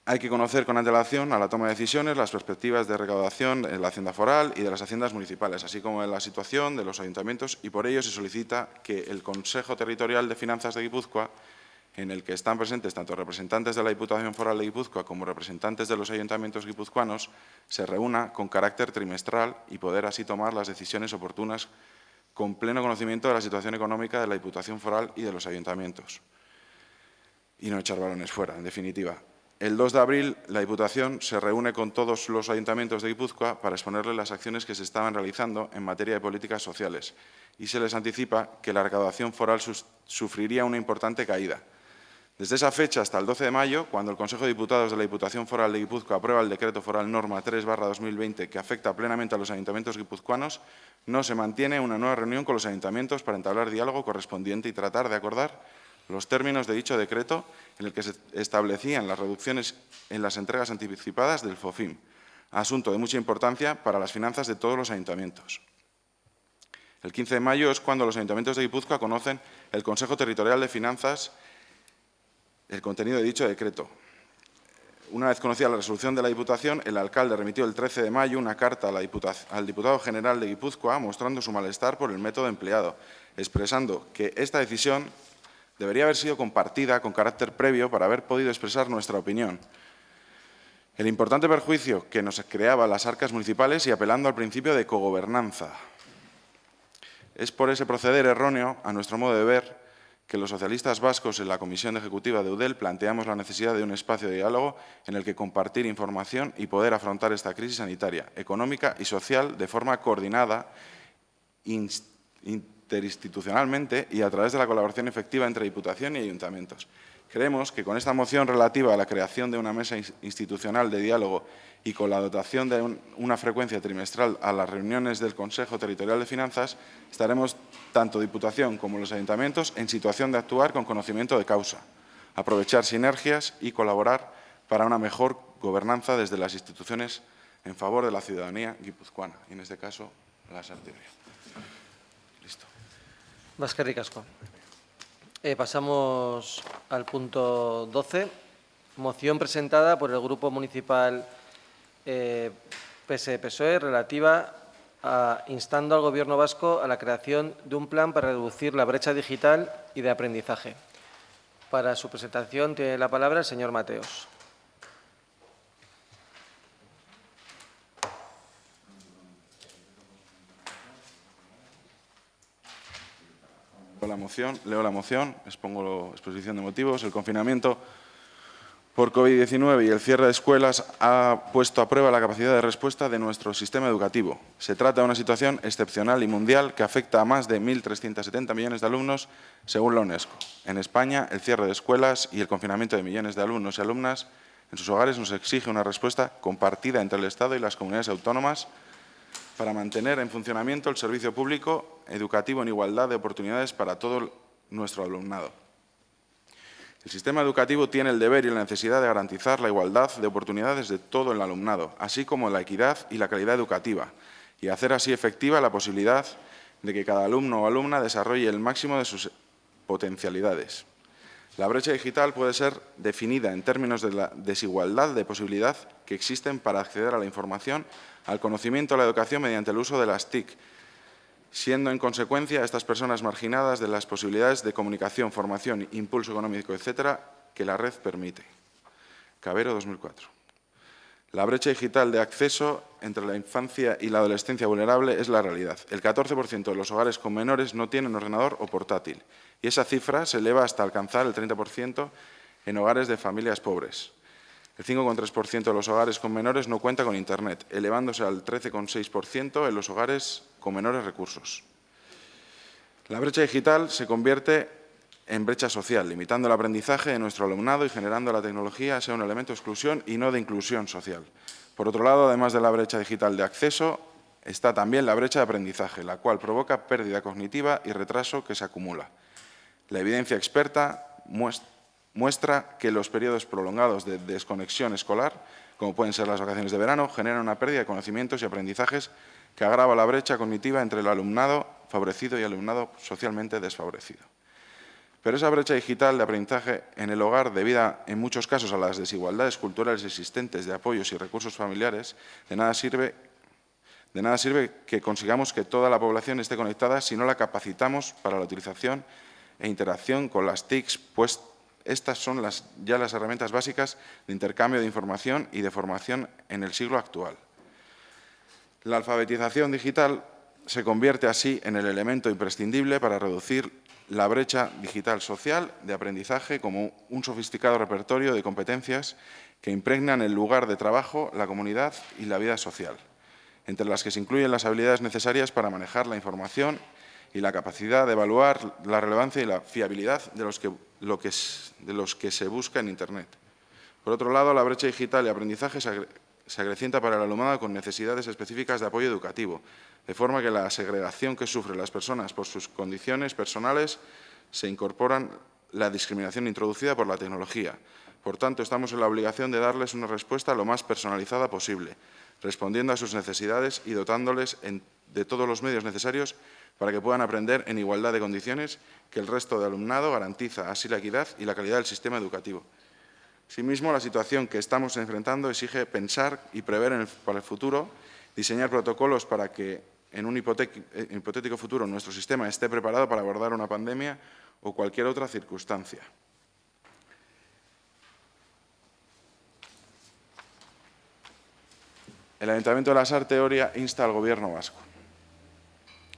Hay que conocer con antelación a la toma de decisiones las perspectivas de recaudación en la Hacienda Foral y de las haciendas municipales, así como en la situación de los ayuntamientos, y por ello se solicita que el Consejo Territorial de Finanzas de Guipúzcoa, en el que están presentes tanto representantes de la Diputación Foral de Guipúzcoa como representantes de los ayuntamientos guipuzcoanos, se reúna con carácter trimestral y poder así tomar las decisiones oportunas con pleno conocimiento de la situación económica de la Diputación Foral y de los ayuntamientos. y no echar balones fuera, en definitiva. El 2 de abril, la Diputación se reúne con todos los ayuntamientos de Guipúzcoa para exponerles las acciones que se estaban realizando en materia de políticas sociales y se les anticipa que la recaudación foral sufriría una importante caída. Desde esa fecha hasta el 12 de mayo, cuando el Consejo de Diputados de la Diputación Foral de Guipúzcoa aprueba el Decreto Foral Norma 3/2020 que afecta plenamente a los ayuntamientos guipuzcoanos, no se mantiene una nueva reunión con los ayuntamientos para entablar diálogo correspondiente y tratar de acordar los términos de dicho decreto en el que se establecían las reducciones en las entregas anticipadas del FOFIM, asunto de mucha importancia para las finanzas de todos los ayuntamientos. El 15 de mayo es cuando los ayuntamientos de Guipúzcoa conocen el Consejo Territorial de Finanzas el contenido de dicho decreto. Una vez conocida la resolución de la Diputación, el alcalde remitió el 13 de mayo una carta al Diputado General de Guipúzcoa mostrando su malestar por el método empleado, expresando que esta decisión debería haber sido compartida con carácter previo para haber podido expresar nuestra opinión. El importante perjuicio que nos creaba las arcas municipales y apelando al principio de cogobernanza. Es por ese proceder erróneo, a nuestro modo de ver, que los socialistas vascos en la Comisión Ejecutiva de UDEL planteamos la necesidad de un espacio de diálogo en el que compartir información y poder afrontar esta crisis sanitaria, económica y social de forma coordinada, interinstitucionalmente y a través de la colaboración efectiva entre Diputación y ayuntamientos. Creemos que con esta moción relativa a la creación de una mesa institucional de diálogo y con la dotación de una frecuencia trimestral a las reuniones del Consejo Territorial de Finanzas, estaremos tanto Diputación como los ayuntamientos en situación de actuar con conocimiento de causa, aprovechar sinergias y colaborar para una mejor gobernanza desde las instituciones en favor de la ciudadanía guipuzcoana, y en este caso la Sarteria. Listo. Eskerrik asko. Pasamos al punto 12, moción presentada por el Grupo Municipal PSE-PSOE relativa a instando al Gobierno vasco a la creación de un plan para reducir la brecha digital y de aprendizaje. Para su presentación tiene la palabra el señor Mateos. Leo la moción, expongo la exposición de motivos. El confinamiento por COVID-19 y el cierre de escuelas ha puesto a prueba la capacidad de respuesta de nuestro sistema educativo. Se trata de una situación excepcional y mundial que afecta a más de 1.370 millones de alumnos, según la UNESCO. En España, el cierre de escuelas y el confinamiento de millones de alumnos y alumnas en sus hogares nos exige una respuesta compartida entre el Estado y las comunidades autónomas para mantener en funcionamiento el servicio público educativo en igualdad de oportunidades para todo nuestro alumnado. El sistema educativo tiene el deber y la necesidad de garantizar la igualdad de oportunidades de todo el alumnado, así como la equidad y la calidad educativa, y hacer así efectiva la posibilidad de que cada alumno o alumna desarrolle el máximo de sus potencialidades. La brecha digital puede ser definida en términos de la desigualdad de posibilidad que existen para acceder a la información, al conocimiento y a la educación mediante el uso de las TIC, siendo en consecuencia estas personas marginadas de las posibilidades de comunicación, formación, impulso económico, etcétera, que la red permite. Cabero, 2004. La brecha digital de acceso entre la infancia y la adolescencia vulnerable es la realidad. El 14% de los hogares con menores no tienen ordenador o portátil, y esa cifra se eleva hasta alcanzar el 30% en hogares de familias pobres. El 5,3% de los hogares con menores no cuenta con Internet, elevándose al 13,6% en los hogares con menores recursos. La brecha digital se convierte en brecha social, limitando el aprendizaje de nuestro alumnado y generando la tecnología sea un elemento de exclusión y no de inclusión social. Por otro lado, además de la brecha digital de acceso, está también la brecha de aprendizaje, la cual provoca pérdida cognitiva y retraso que se acumula. La evidencia experta muestra que los periodos prolongados de desconexión escolar, como pueden ser las vacaciones de verano, generan una pérdida de conocimientos y aprendizajes que agrava la brecha cognitiva entre el alumnado favorecido y el alumnado socialmente desfavorecido. Pero esa brecha digital de aprendizaje en el hogar, debida en muchos casos a las desigualdades culturales existentes de apoyos y recursos familiares, de nada sirve que consigamos que toda la población esté conectada si no la capacitamos para la utilización e interacción con las TICs, pues estas son ya las herramientas básicas de intercambio de información y de formación en el siglo actual. La alfabetización digital se convierte así en el elemento imprescindible para reducir la brecha digital social de aprendizaje como un sofisticado repertorio de competencias que impregnan el lugar de trabajo, la comunidad y la vida social, entre las que se incluyen las habilidades necesarias para manejar la información y la capacidad de evaluar la relevancia y la fiabilidad de los que se busca en Internet. Por otro lado, la brecha digital de aprendizaje se acrecienta para el alumnado con necesidades específicas de apoyo educativo, de forma que la segregación que sufren las personas por sus condiciones personales se incorporan la discriminación introducida por la tecnología. Por tanto, estamos en la obligación de darles una respuesta lo más personalizada posible, respondiendo a sus necesidades y dotándoles de todos los medios necesarios para que puedan aprender en igualdad de condiciones que el resto de alumnado, garantiza así la equidad y la calidad del sistema educativo. Asimismo, la situación que estamos enfrentando exige pensar y prever para el futuro, diseñar protocolos para que en un hipotético futuro nuestro sistema esté preparado para abordar una pandemia o cualquier otra circunstancia. El Ayuntamiento de Lasarte Oria insta al Gobierno vasco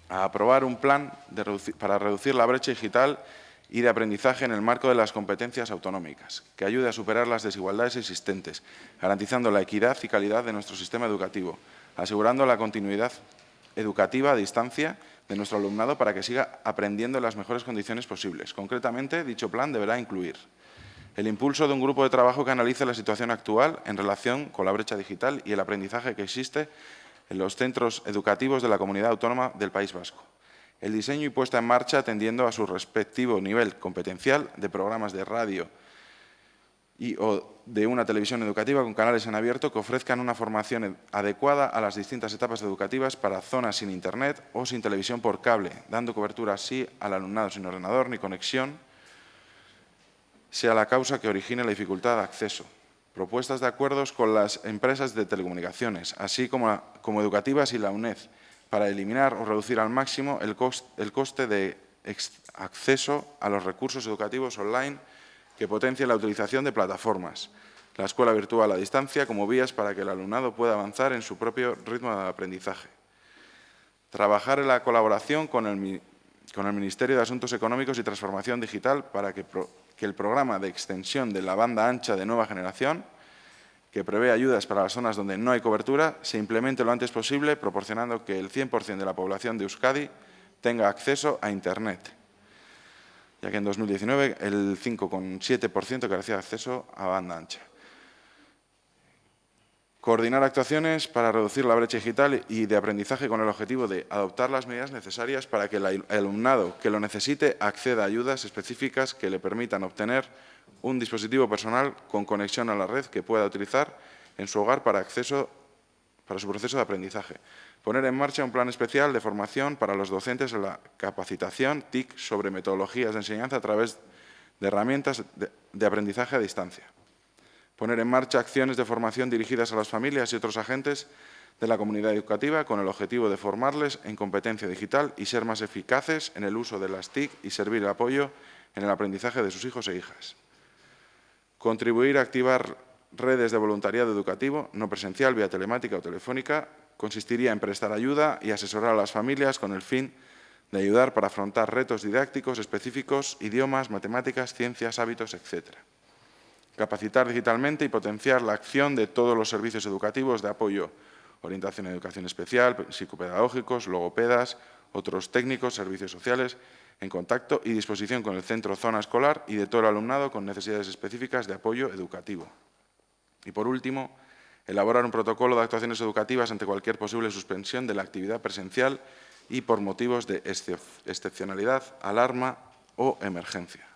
a aprobar un plan para reducir la brecha digital y de aprendizaje en el marco de las competencias autonómicas, que ayude a superar las desigualdades existentes, garantizando la equidad y calidad de nuestro sistema educativo, asegurando la continuidad educativa a distancia de nuestro alumnado para que siga aprendiendo en las mejores condiciones posibles. Concretamente, dicho plan deberá incluir el impulso de un grupo de trabajo que analice la situación actual en relación con la brecha digital y el aprendizaje que existe en los centros educativos de la Comunidad Autónoma del País Vasco. El diseño y puesta en marcha atendiendo a su respectivo nivel competencial de programas de radio o de una televisión educativa con canales en abierto que ofrezcan una formación adecuada a las distintas etapas educativas para zonas sin Internet o sin televisión por cable, dando cobertura así al alumnado sin ordenador ni conexión, sea la causa que origine la dificultad de acceso. Propuestas de acuerdos con las empresas de telecomunicaciones, así como educativas y la UNED, para eliminar o reducir al máximo el coste de acceso a los recursos educativos online que potencien la utilización de plataformas, la escuela virtual a distancia como vías para que el alumnado pueda avanzar en su propio ritmo de aprendizaje. Trabajar en la colaboración con el Ministerio de Asuntos Económicos y Transformación Digital para que el programa de extensión de la banda ancha de nueva generación, que prevé ayudas para las zonas donde no hay cobertura, se implemente lo antes posible, proporcionando que el 100% de la población de Euskadi tenga acceso a Internet, ya que en 2019 el 5,7% carecía de acceso a banda ancha. Coordinar actuaciones para reducir la brecha digital y de aprendizaje con el objetivo de adoptar las medidas necesarias para que el alumnado que lo necesite acceda a ayudas específicas que le permitan obtener un dispositivo personal con conexión a la red que pueda utilizar en su hogar para su proceso de aprendizaje. Poner en marcha un plan especial de formación para los docentes en la capacitación TIC sobre metodologías de enseñanza a través de herramientas de aprendizaje a distancia. Poner en marcha acciones de formación dirigidas a las familias y otros agentes de la comunidad educativa con el objetivo de formarles en competencia digital y ser más eficaces en el uso de las TIC y servir de apoyo en el aprendizaje de sus hijos e hijas. Contribuir a activar redes de voluntariado educativo, no presencial, vía telemática o telefónica, consistiría en prestar ayuda y asesorar a las familias con el fin de ayudar para afrontar retos didácticos específicos, idiomas, matemáticas, ciencias, hábitos, etc. Capacitar digitalmente y potenciar la acción de todos los servicios educativos de apoyo, orientación en educación especial, psicopedagógicos, logopedas, otros técnicos, servicios sociales, en contacto y disposición con el centro zona escolar y de todo el alumnado con necesidades específicas de apoyo educativo. Y, por último, elaborar un protocolo de actuaciones educativas ante cualquier posible suspensión de la actividad presencial y por motivos de excepcionalidad, alarma o emergencia.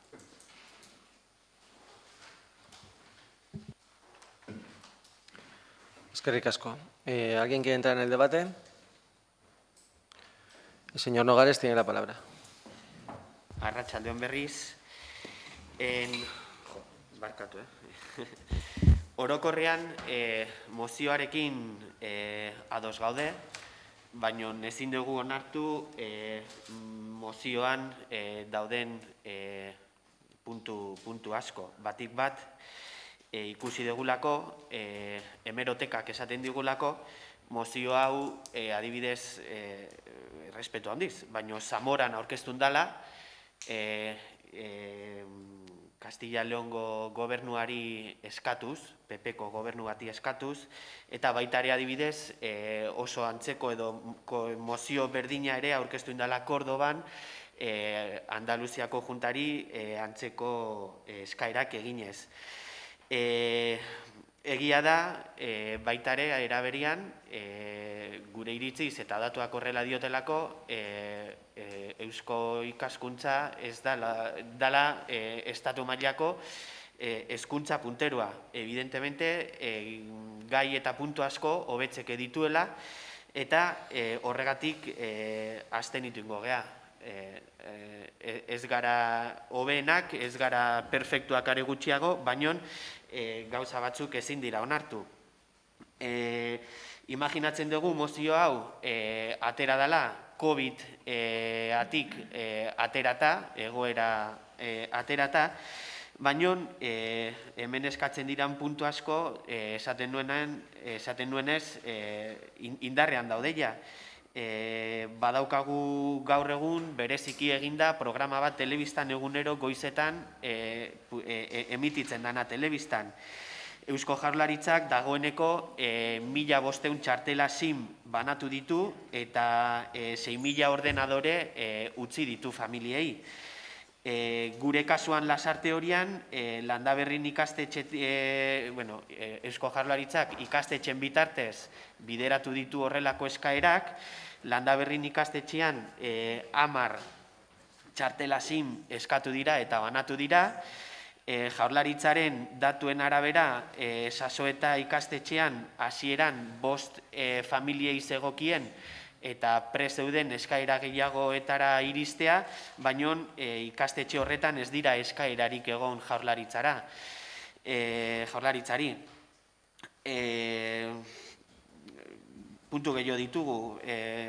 Eskerrik asko. ¿Alguien quiere entrar en el debate? El señor Nogales tiene la palabra. Arratsaldeon berriz. Barkatu, Orokorrean, mozioarekin ados gaude, baina ezin dugu onartu mozioan dauden puntu asko. Batik bat, ikusi dugulako, hemerotekak esaten digulako, mozio hau adibidez respetu handiz, baina Zamoran aurkeztun dela, Castilla Leongo gobernuari eskatuz, PP-ko gobernu bati eskatuz, eta baita ere adibidez oso antzeko edo mozio berdina ere aurkeztu indala Kordoban, Andaluziako juntari antzeko eskaerak eginez. Egia da, baita ere eraberian, gure iritziz eta datuak horrela diotelako, eusko ikaskuntza ez dala estatu mailako hezkuntza punteroa. Evidentemente, gai eta puntu asko hobetzeke dituela, eta horregatik abstenitu ingo gea. Ez gara hobeenak, ez gara perfektuak are gutxiago, baino gauza batzuk ezin dira onartu. Imaginatzen dugu mozio hau atera dela COVID-atik aterata, egoera aterata, baino hemen eskatzen diran puntu asko esaten nuenez indarrean daudeia. Badaukagu gaur egun bereziki eginda programa bat telebistan egunero goizetan emititzen dana telebistan. Eusko Jaurlaritzak dagoeneko 1.500 txartela SIM banatu ditu eta 6.000 ordenadore utzi ditu familiei. Gure kasuan Lasarte horian, Landaberrin Eusko Jaurlaritzak ikastetxen bitartez bideratu ditu horrelako eskaerak, Landaberrin ikastetxean 10 txartela SIM eskatu dira eta banatu dira, Jaurlaritzaren datuen arabera, Sasoeta ikastetxean hasieran 5 familiei zegokien eta prezeuden eskaera gehiagoetara iristea, baino ikastetxe horretan ez dira eskaerarik egon jaurlaritzari. Puntu gehiago ditugu,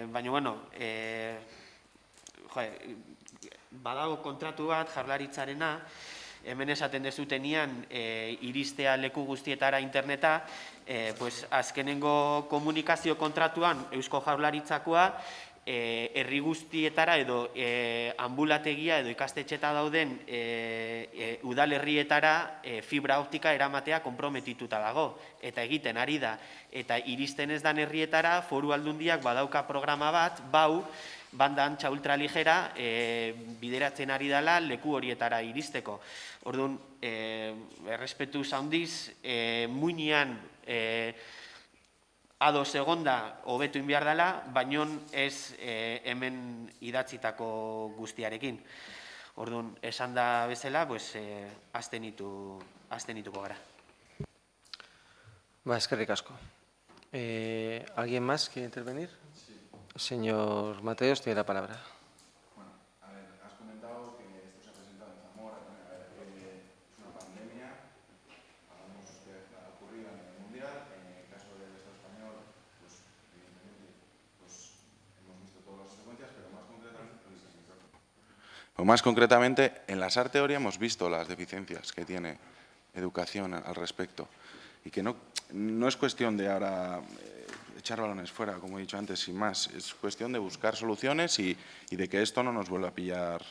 baina, badago kontratu bat jaurlaritzarena, hemen esaten dezutenian iristea leku guztietara interneta, azkenengo komunikazio kontratuan Eusko Jaurlaritzakoa herri guztietara edo ambulategia edo ikastetxeta dauden udalerrietara fibra optika eramatea konprometituta dago, eta egiten ari da. Eta iristen ez dan herrietara, Foru Aldundiak badauka programa bat, banda antxa ultraligera bideratzen ari dela leku horietara iristeko. Orduan, errespetu zaundiz, muinean ados egonda hobetu inbiar dela, baino ez hemen idatzitako guztiarekin. Orduan, esan da bezala, abstenituko gara. Eskerrik asko. ¿Alguien más quiere intervenir? Señor Mateos, tiene la palabra. Bueno, a ver, has comentado que esto se ha presentado en Zamora también. A ver, es una pandemia, hablamos que ha ocurrido a nivel mundial. En el caso del Estado español, evidentemente, hemos visto todas las consecuencias, pero más concretamente, en la SAR Teoría hemos visto las deficiencias que tiene educación al respecto. Y que no es cuestión de ahora echar balones fuera, como he dicho antes, sin más. Es cuestión de buscar soluciones y de que esto no nos vuelva a pillar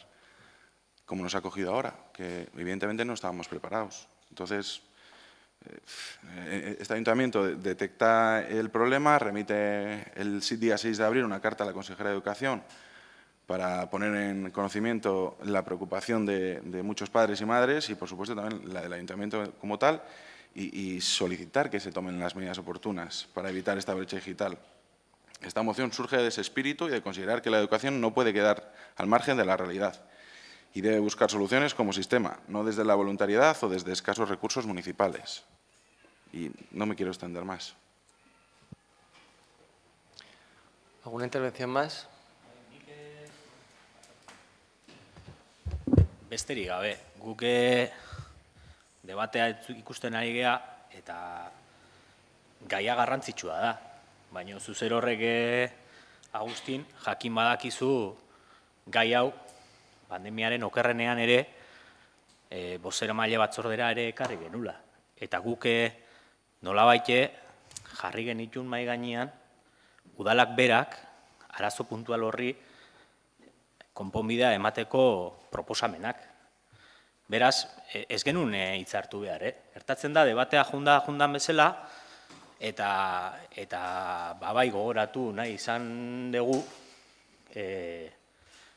como nos ha cogido ahora, que evidentemente no estábamos preparados. Entonces, este ayuntamiento detecta el problema, remite el día 6 de abril una carta a la consejera de Educación para poner en conocimiento la preocupación de muchos padres y madres y, por supuesto, también la del ayuntamiento como tal, y solicitar que se tomen las medidas oportunas para evitar esta brecha digital. Esta moción surge de ese espíritu y de considerar que la educación no puede quedar al margen de la realidad y debe buscar soluciones como sistema, no desde la voluntariedad o desde escasos recursos municipales. Y no me quiero extender más. ¿Alguna intervención más? Besterik gabe, guk debatea ikusten ari gea eta gaia garrantzitsua da. Baina zuzer horrek, Agustin, jakin badakizu gai hau pandemiaren okerrenean ere bozeramaile batzordera ere ekarri genula. Eta guk nolabait jarri genitun mahai gainean udalak berak arazo puntual horri konponbidea emateko proposamenak. Beraz, ez genuen hitzartu behar, Gertatzen da, debatea jundan bezala, eta bai gogoratu nahi izan dugu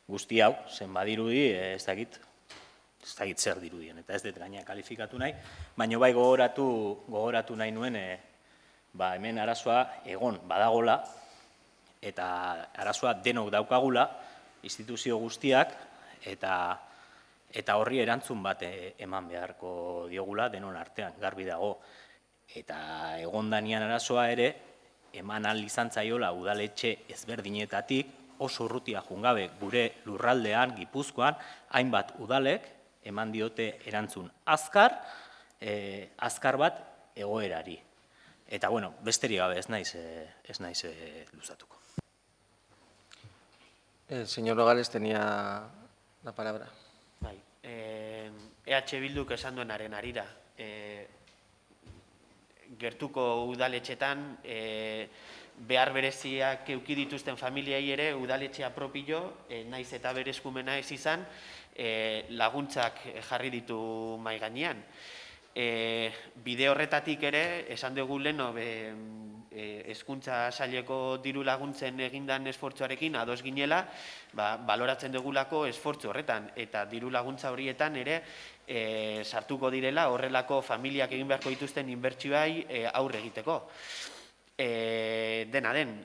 guzti hau, zen badirudi, ez dakit zer dirudien, eta ez dut gaina kalifikatu nahi, baina bai gogoratu nahi nuen, hemen arazoa egon badagola, eta arazoa denok daukagula, instituzio guztiak, eta horri erantzun bat eman beharko diogula denon artean, garbi dago. Eta egon danian arazoa ere, eman ahal izan zaiola udaletxe ezberdinetatik, oso urrutia jungabe gure lurraldean, Gipuzkoan, hainbat udalek eman diote erantzun azkar bat egoerari. Eta, bueno, besterik gabe ez naiz luzatuko. El señor Nogales tenía la palabra. Bai, EH Bilduk esan duenaren arira. Gertuko udaletxetan behar bereziak eduki dituzten familiai ere udaletxea propio, naiz eta bere eskumena ez izan, laguntzak jarri ditu mahai gainean. Bide horretatik ere, esan dugu leno, hezkuntza saileko diru laguntzen egindan esfortzuarekin ados ginela, baloratzen dugulako esfortzu horretan, eta diru laguntza horietan ere sartuko direla horrelako familiak egin beharko dituzten inbertsioai aurre egiteko. Dena den,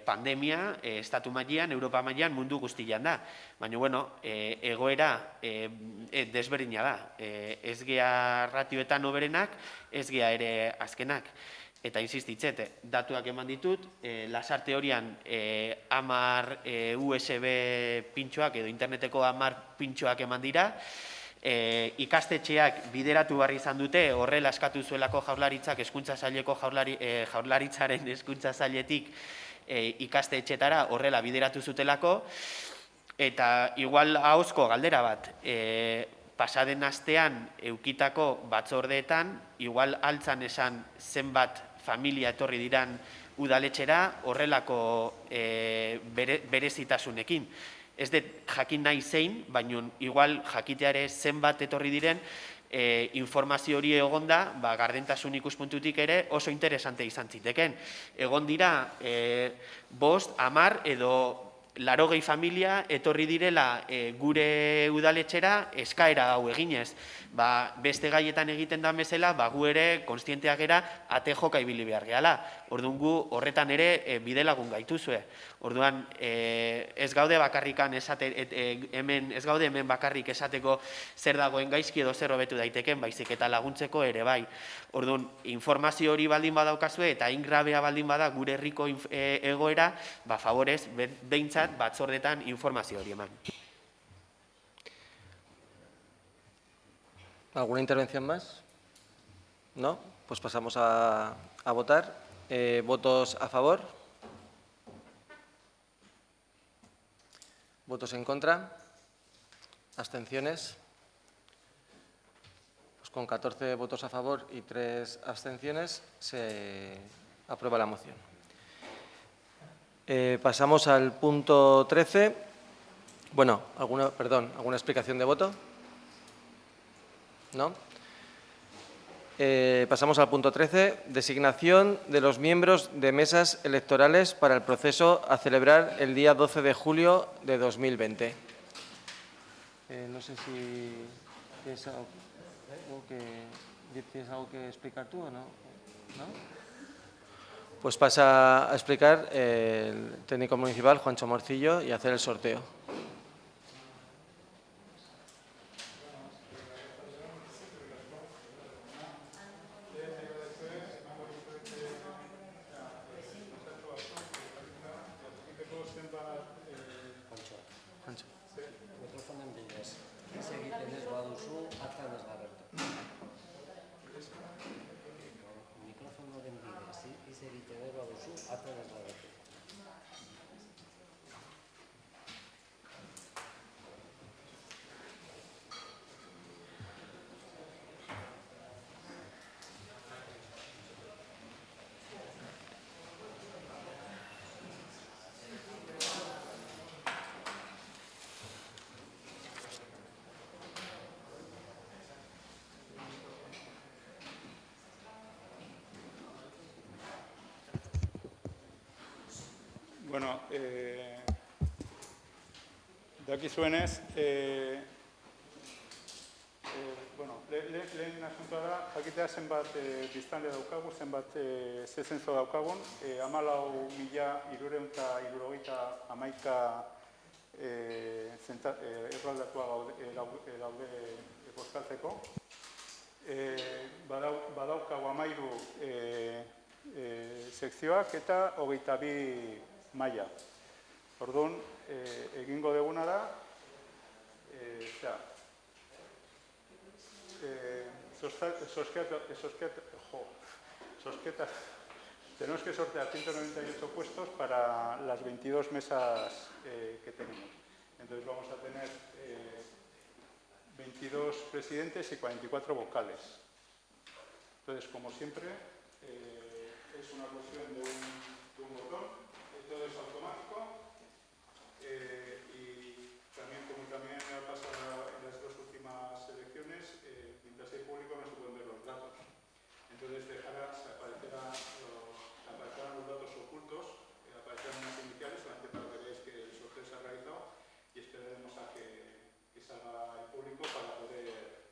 pandemia, estatu mailean, Europa mailean, mundu guztian da. Baina, bueno, egoera desberdina da. Ez gea ratioetan oberenak, ez gea ere azkenak. Eta insistitzet, datuak eman ditut, lasarte horian 10 USB pintxoak edo interneteko 10 pintxoak eman dira, ikastetxeak bideratu barri izan dute, horrela eskatu zuelako jaurlaritzak hezkuntza saileko jaurlaritzaren hezkuntza sailetik ikastetxetara horrela bideratu zutelako, eta igual ahozko galdera bat, pasaden astean eukitako batzordeetan, igual altzan esan zenbat familia etorri diran udaletxera horrelako berezitasunekin. Ez dut jakin nahi zein, baina igual jakiteare zenbat etorri diren, informazio hori egonda, gardentasun ikuspuntutik ere oso interesante izan ziteken. Egon dira, 5, 10 edo 80 familia etorri direla gure udaletxera eskaera hau eginez. Beste gaietan egiten da bezala, gu ere konstienteak era ate joka ibili behar gehala. Orduan gu horretan ere bidelagun gaituzue. Orduan ez gaude bakarrikan hemen ez gaude hemen bakarrik esateko zer dagoen gaizki edo zer hobetu daiteken, baizik eta laguntzeko ere bai. Orduan informazio hori baldin badaukazue eta ingrabea baldin bada gure herriko egoera, favorez behintzat batzordetan informazio hori eman. ¿Alguna intervención más? ¿No? Pues pasamos a votar. ¿Votos a favor? ¿Votos en contra? ¿Abstenciones? Pues con 14 votos a favor y 3 abstenciones se aprueba la moción. Pasamos al punto 13. Bueno, ¿alguna explicación de voto? ¿No? Pasamos al punto 13, designación de los miembros de mesas electorales para el proceso a celebrar el día 12 de julio de 2020. No sé si tienes algo que explicar tú o no. ¿No? Pues pasa a explicar el técnico municipal, Juancho Morcillo, y hacer el sorteo. Bueno, dakizuenez, lehen asuntoa da, jakitea zenbat biztanle daukagu, zenbat zezenzo daukagun, 14.371 erraldatua daude bozkatzeko. Badaukagu 13 sekzioak eta 22 maila. Orduan, egingo deguna da, tenemos que sortear 198 puestos para las 22 mesas que tenemos. Entonces vamos a tener 22 presidentes y 44 vocales. Entonces, como siempre, es una cuestión de un botón, todo es automático y también, como también ha pasado en las dos últimas elecciones, mientras hay público no se pueden ver los datos. Entonces aparecerán los datos ocultos, aparecerán unas iniciales solamente para que veáis que el sorteo se ha realizado y esperaremos a que salga el público para poder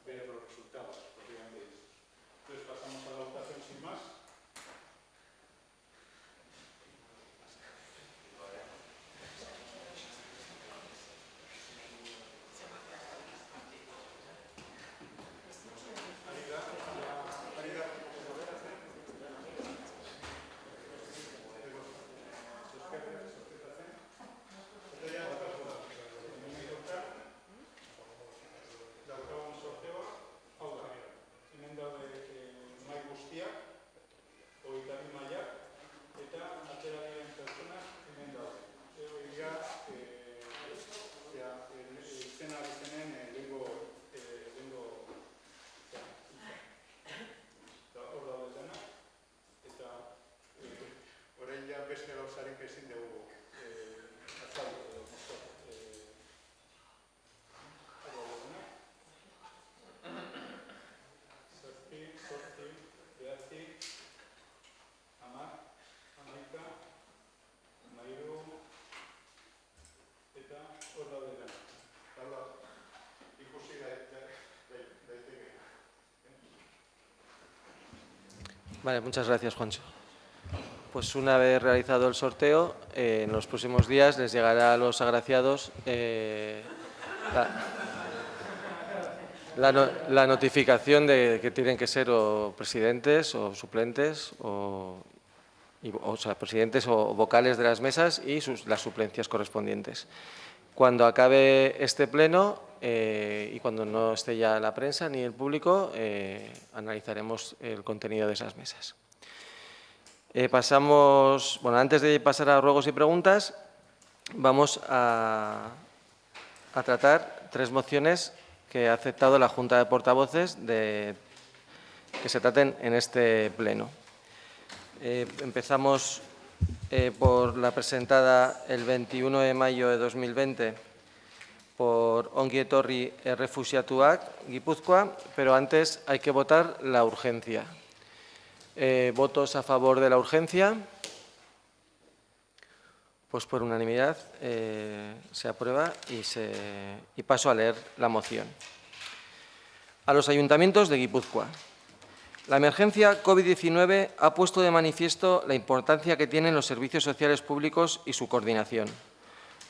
ver los resultados propiamente. Entonces pasamos a la votación sin más. Vale, muchas gracias, Juancho. Pues una vez realizado el sorteo, en los próximos días les llegará a los agraciados la notificación de que tienen que ser o presidentes o suplentes o sea, presidentes o vocales de las mesas y las suplencias correspondientes. Cuando acabe este pleno y cuando no esté ya la prensa ni el público, analizaremos el contenido de esas mesas. Antes de pasar a ruegos y preguntas, vamos a tratar 3 mociones que ha aceptado la Junta de Portavoces que se traten en este pleno. Empezamos por la presentada el 21 de mayo de 2020 por Ongi Etorri Errefuxiatuak, Guipúzcoa, pero antes hay que votar la urgencia. ¿Votos a favor de la urgencia? Pues por unanimidad se aprueba y paso a leer la moción. A los ayuntamientos de Guipúzcoa. La emergencia COVID-19 ha puesto de manifiesto la importancia que tienen los servicios sociales públicos y su coordinación.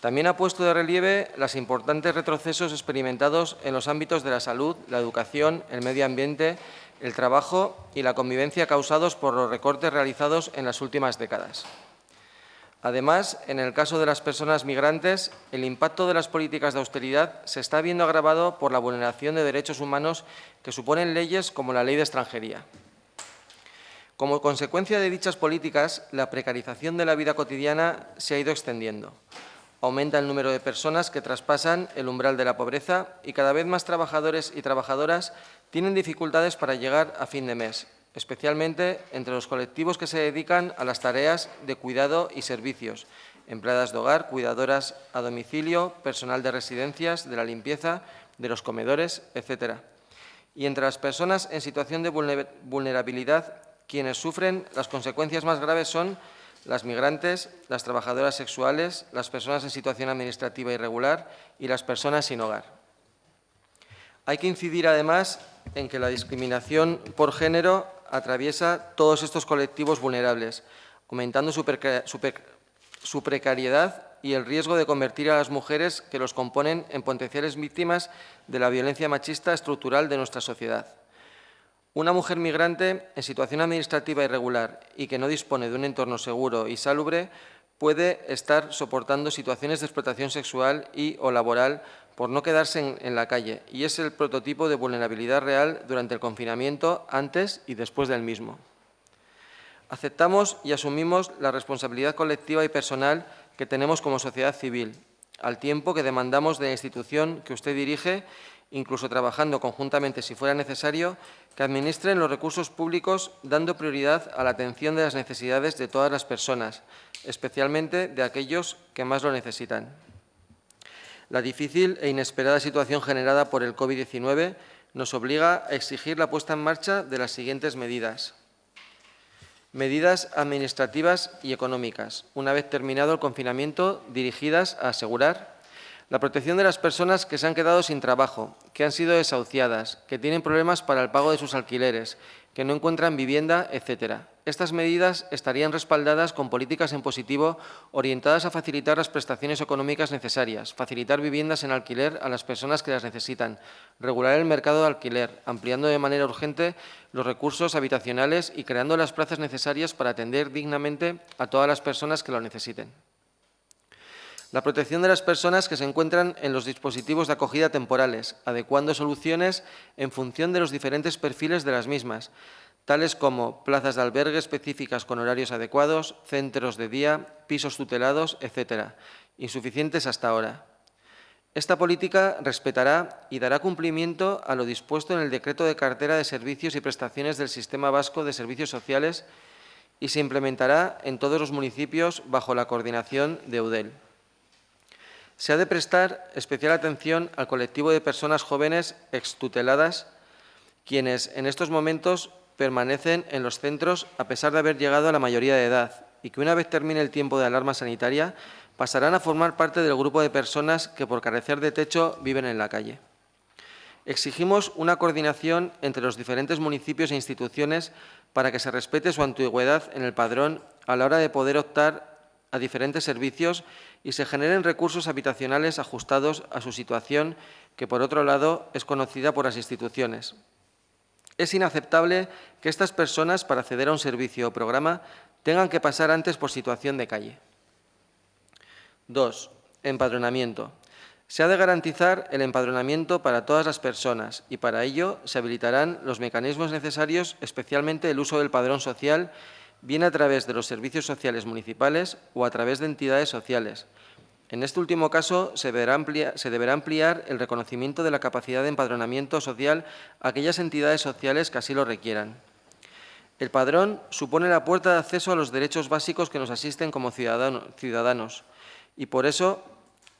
También ha puesto de relieve los importantes retrocesos experimentados en los ámbitos de la salud, la educación, el medio ambiente, el trabajo y la convivencia causados por los recortes realizados en las últimas décadas. Además, en el caso de las personas migrantes, el impacto de las políticas de austeridad se está viendo agravado por la vulneración de derechos humanos que suponen leyes como la Ley de Extranjería. Como consecuencia de dichas políticas, la precarización de la vida cotidiana se ha ido extendiendo. Aumenta el número de personas que traspasan el umbral de la pobreza y cada vez más trabajadores y trabajadoras tienen dificultades para llegar a fin de mes, especialmente entre los colectivos que se dedican a las tareas de cuidado y servicios, empleadas de hogar, cuidadoras a domicilio, personal de residencias, de la limpieza, de los comedores, etc. Y entre las personas en situación de vulnerabilidad, quienes sufren las consecuencias más graves son las migrantes, las trabajadoras sexuales, las personas en situación administrativa irregular y las personas sin hogar. Hay que incidir, además, en que la discriminación por género atraviesa todos estos colectivos vulnerables, aumentando su precariedad y el riesgo de convertir a las mujeres que los componen en potenciales víctimas de la violencia machista estructural de nuestra sociedad. Una mujer migrante en situación administrativa irregular y que no dispone de un entorno seguro y salubre puede estar soportando situaciones de explotación sexual o laboral por no quedarse en la calle, y es el prototipo de vulnerabilidad real durante el confinamiento, antes y después del mismo. Aceptamos y asumimos la responsabilidad colectiva y personal que tenemos como sociedad civil, al tiempo que demandamos de la institución que usted dirige, incluso trabajando conjuntamente si fuera necesario, que administren los recursos públicos dando prioridad a la atención de las necesidades de todas las personas, especialmente de aquellos que más lo necesitan. La difícil e inesperada situación generada por el COVID-19 nos obliga a exigir la puesta en marcha de las siguientes medidas. Medidas administrativas y económicas, una vez terminado el confinamiento, dirigidas a asegurar la protección de las personas que se han quedado sin trabajo, que han sido desahuciadas, que tienen problemas para el pago de sus alquileres, que no encuentran vivienda, etc. Estas medidas estarían respaldadas con políticas en positivo orientadas a facilitar las prestaciones económicas necesarias, facilitar viviendas en alquiler a las personas que las necesitan, regular el mercado de alquiler, ampliando de manera urgente los recursos habitacionales y creando las plazas necesarias para atender dignamente a todas las personas que lo necesiten. La protección de las personas que se encuentran en los dispositivos de acogida temporales, adecuando soluciones en función de los diferentes perfiles de las mismas, tales como plazas de albergue específicas con horarios adecuados, centros de día, pisos tutelados, etc., insuficientes hasta ahora. Esta política respetará y dará cumplimiento a lo dispuesto en el Decreto de Cartera de Servicios y Prestaciones del Sistema Vasco de Servicios Sociales y se implementará en todos los municipios bajo la coordinación de Eudel. Se ha de prestar especial atención al colectivo de personas jóvenes extuteladas, quienes en estos momentos permanecen en los centros a pesar de haber llegado a la mayoría de edad y que una vez termine el tiempo de alarma sanitaria pasarán a formar parte del grupo de personas que por carecer de techo viven en la calle. Exigimos una coordinación entre los diferentes municipios e instituciones para que se respete su antigüedad en el padrón a la hora de poder optar a diferentes servicios y se generen recursos habitacionales ajustados a su situación, que por otro lado es conocida por las instituciones. Es inaceptable que estas personas, para acceder a un servicio o programa, tengan que pasar antes por situación de calle. 2. Empadronamiento. Se ha de garantizar el empadronamiento para todas las personas y para ello se habilitarán los mecanismos necesarios, especialmente el uso del padrón social, bien a través de los servicios sociales municipales o a través de entidades sociales. En este último caso, se deberá ampliar el reconocimiento de la capacidad de empadronamiento social a aquellas entidades sociales que así lo requieran. El padrón supone la puerta de acceso a los derechos básicos que nos asisten como ciudadanos y por eso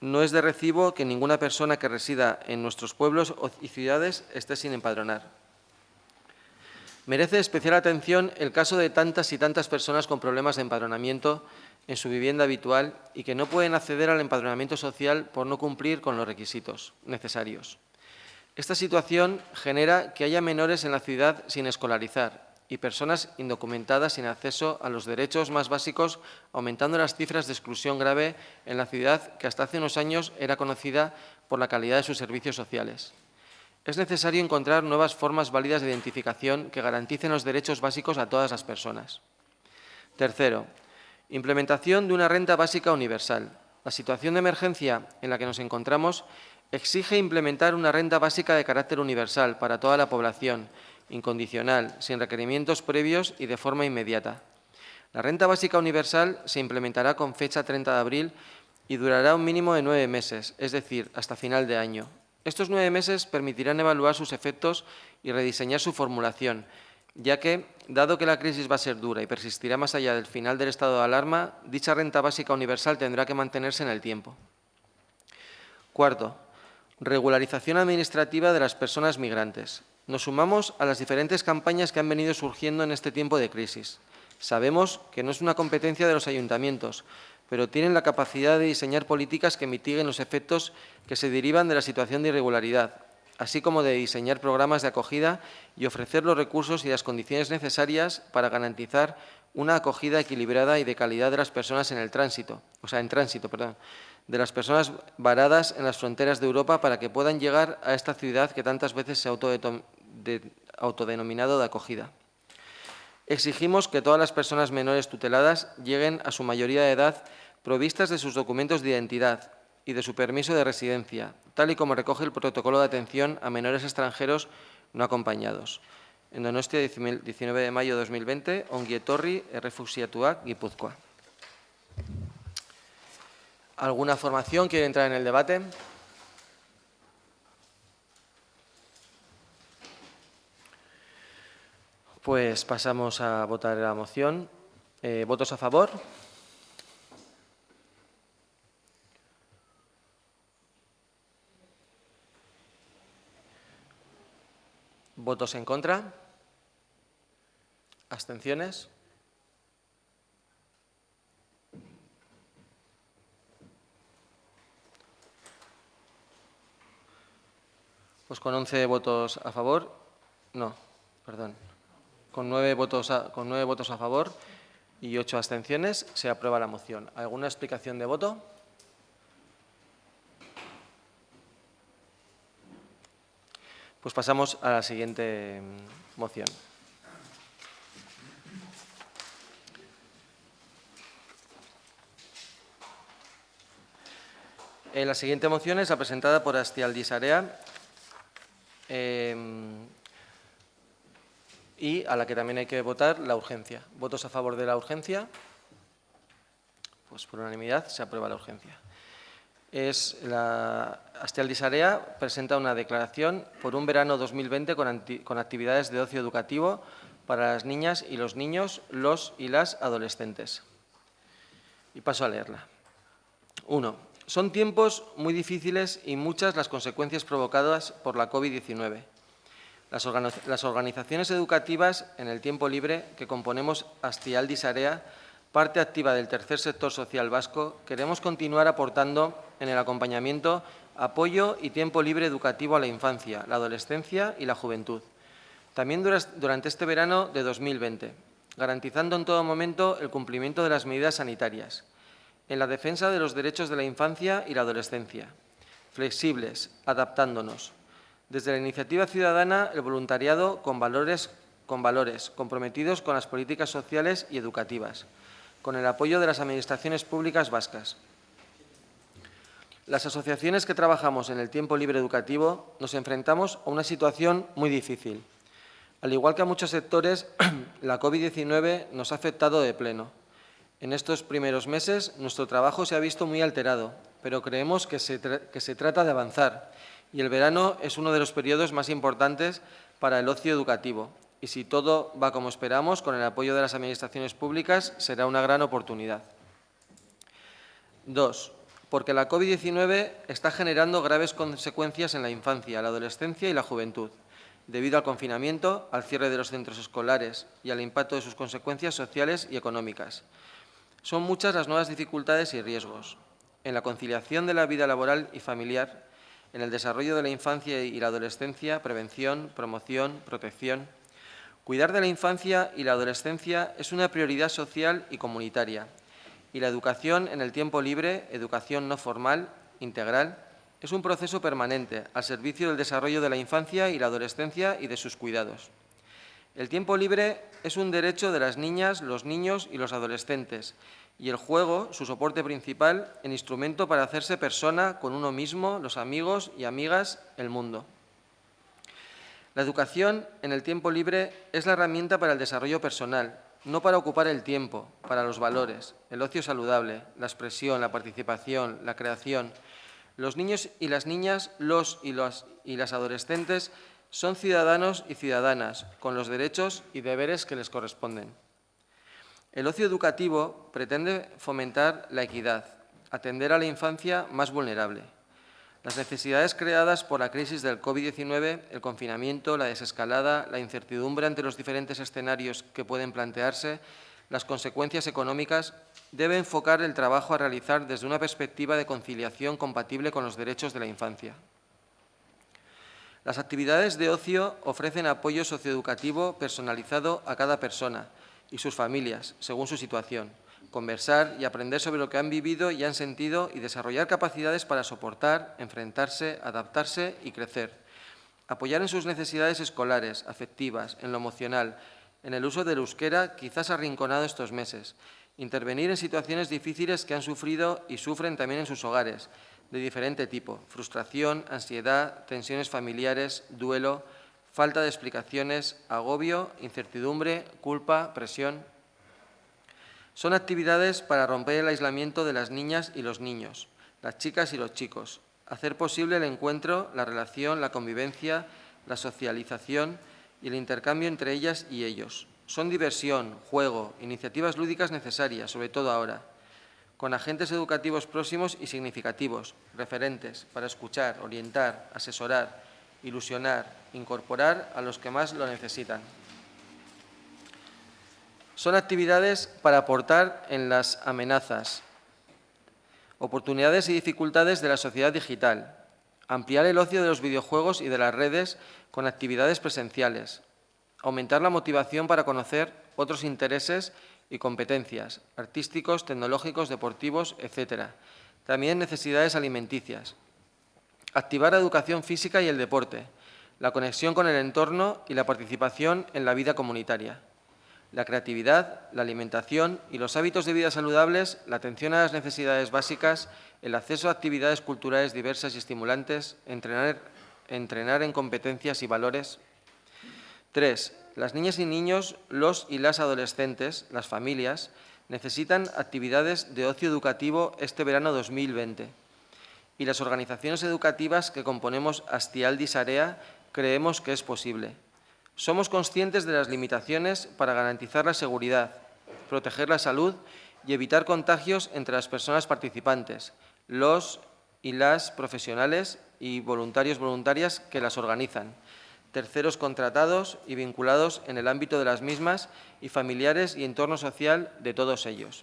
no es de recibo que ninguna persona que resida en nuestros pueblos y ciudades esté sin empadronar. Merece especial atención el caso de tantas y tantas personas con problemas de empadronamiento en su vivienda habitual y que no pueden acceder al empadronamiento social por no cumplir con los requisitos necesarios. Esta situación genera que haya menores en la ciudad sin escolarizar y personas indocumentadas sin acceso a los derechos más básicos, aumentando las cifras de exclusión grave en la ciudad que hasta hace unos años era conocida por la calidad de sus servicios sociales. Es necesario encontrar nuevas formas válidas de identificación que garanticen los derechos básicos a todas las personas. Tercero, implementación de una renta básica universal. La situación de emergencia en la que nos encontramos exige implementar una renta básica de carácter universal para toda la población, incondicional, sin requerimientos previos y de forma inmediata. La renta básica universal se implementará con fecha 30 de abril y durará un mínimo de 9 meses, es decir, hasta final de año. Estos 9 meses permitirán evaluar sus efectos y rediseñar su formulación, ya que, dado que la crisis va a ser dura y persistirá más allá del final del estado de alarma, dicha renta básica universal tendrá que mantenerse en el tiempo. Cuarto, regularización administrativa de las personas migrantes. Nos sumamos a las diferentes campañas que han venido surgiendo en este tiempo de crisis. Sabemos que no es una competencia de los ayuntamientos, pero tienen la capacidad de diseñar políticas que mitiguen los efectos que se derivan de la situación de irregularidad, así como de diseñar programas de acogida y ofrecer los recursos y las condiciones necesarias para garantizar una acogida equilibrada y de calidad de las personas en tránsito, de las personas varadas en las fronteras de Europa para que puedan llegar a esta ciudad que tantas veces se ha autodenominado de acogida. Exigimos que todas las personas menores tuteladas lleguen a su mayoría de edad provistas de sus documentos de identidad y de su permiso de residencia, tal y como recoge el protocolo de atención a menores extranjeros no acompañados. En Donostia, 19 de mayo de 2020, Ongi Etorri, Errefuxiatuak, Guipúzcoa. ¿Alguna formación quiere entrar en el debate? Pues pasamos a votar la moción. ¿Votos a favor? ¿Votos en contra? ¿Abstenciones? Pues con 11 votos a favor, con 9 votos a favor y 8 abstenciones se aprueba la moción. ¿Alguna explicación de voto? Pues pasamos a la siguiente moción. La siguiente moción es la presentada por Astialdi Sarea y a la que también hay que votar la urgencia. ¿Votos a favor de la urgencia? Pues por unanimidad se aprueba la urgencia. Astialdi Sarea presenta una declaración por un verano 2020 con actividades de ocio educativo para las niñas y los niños, los y las adolescentes. Y paso a leerla. 1. Son tiempos muy difíciles y muchas las consecuencias provocadas por la COVID-19. Las organizaciones educativas en el tiempo libre que componemos Astialdi Sarea, parte activa del tercer sector social vasco, queremos continuar aportando en el acompañamiento, apoyo y tiempo libre educativo a la infancia, la adolescencia y la juventud. También durante este verano de 2020, garantizando en todo momento el cumplimiento de las medidas sanitarias, en la defensa de los derechos de la infancia y la adolescencia, flexibles, adaptándonos. Desde la iniciativa ciudadana, el voluntariado con valores comprometidos con las políticas sociales y educativas, con el apoyo de las administraciones públicas vascas. Las asociaciones que trabajamos en el tiempo libre educativo nos enfrentamos a una situación muy difícil. Al igual que a muchos sectores, la COVID-19 nos ha afectado de pleno. En estos primeros meses, nuestro trabajo se ha visto muy alterado, pero creemos que se trata de avanzar y el verano es uno de los periodos más importantes para el ocio educativo. Y si todo va como esperamos, con el apoyo de las administraciones públicas, será una gran oportunidad. 2. Porque la COVID-19 está generando graves consecuencias en la infancia, la adolescencia y la juventud, debido al confinamiento, al cierre de los centros escolares y al impacto de sus consecuencias sociales y económicas. Son muchas las nuevas dificultades y riesgos en la conciliación de la vida laboral y familiar, en el desarrollo de la infancia y la adolescencia, prevención, promoción, protección. Cuidar de la infancia y la adolescencia es una prioridad social y comunitaria, y la educación en el tiempo libre, educación no formal, integral, es un proceso permanente al servicio del desarrollo de la infancia y la adolescencia y de sus cuidados. El tiempo libre es un derecho de las niñas, los niños y los adolescentes, y el juego, su soporte principal, el instrumento para hacerse persona con uno mismo, los amigos y amigas, el mundo. La educación en el tiempo libre es la herramienta para el desarrollo personal, no para ocupar el tiempo, para los valores, el ocio saludable, la expresión, la participación, la creación. Los niños y las niñas, los y las adolescentes son ciudadanos y ciudadanas, con los derechos y deberes que les corresponden. El ocio educativo pretende fomentar la equidad, atender a la infancia más vulnerable. Las necesidades creadas por la crisis del COVID-19, el confinamiento, la desescalada, la incertidumbre ante los diferentes escenarios que pueden plantearse, las consecuencias económicas, debe enfocar el trabajo a realizar desde una perspectiva de conciliación compatible con los derechos de la infancia. Las actividades de ocio ofrecen apoyo socioeducativo personalizado a cada persona y sus familias, según su situación. Conversar y aprender sobre lo que han vivido y han sentido y desarrollar capacidades para soportar, enfrentarse, adaptarse y crecer. Apoyar en sus necesidades escolares, afectivas, en lo emocional, en el uso del euskera, quizás arrinconado estos meses. Intervenir en situaciones difíciles que han sufrido y sufren también en sus hogares, de diferente tipo: frustración, ansiedad, tensiones familiares, duelo, falta de explicaciones, agobio, incertidumbre, culpa, presión. Son actividades para romper el aislamiento de las niñas y los niños, las chicas y los chicos, hacer posible el encuentro, la relación, la convivencia, la socialización y el intercambio entre ellas y ellos. Son diversión, juego, iniciativas lúdicas necesarias, sobre todo ahora, con agentes educativos próximos y significativos, referentes, para escuchar, orientar, asesorar, ilusionar, incorporar a los que más lo necesitan. Son actividades para aportar en las amenazas, oportunidades y dificultades de la sociedad digital, ampliar el ocio de los videojuegos y de las redes con actividades presenciales, aumentar la motivación para conocer otros intereses y competencias artísticos, tecnológicos, deportivos, etc. También necesidades alimenticias. Activar la educación física y el deporte, la conexión con el entorno y la participación en la vida comunitaria. La creatividad, la alimentación y los hábitos de vida saludables, la atención a las necesidades básicas, el acceso a actividades culturales diversas y estimulantes, entrenar en competencias y valores. 3. Las niñas y niños, los y las adolescentes, las familias, necesitan actividades de ocio educativo este verano 2020. Y las organizaciones educativas que componemos Astialdi Sarea creemos que es posible. Somos conscientes de las limitaciones para garantizar la seguridad, proteger la salud y evitar contagios entre las personas participantes, los y las profesionales y voluntarias que las organizan, terceros contratados y vinculados en el ámbito de las mismas y familiares y entorno social de todos ellos.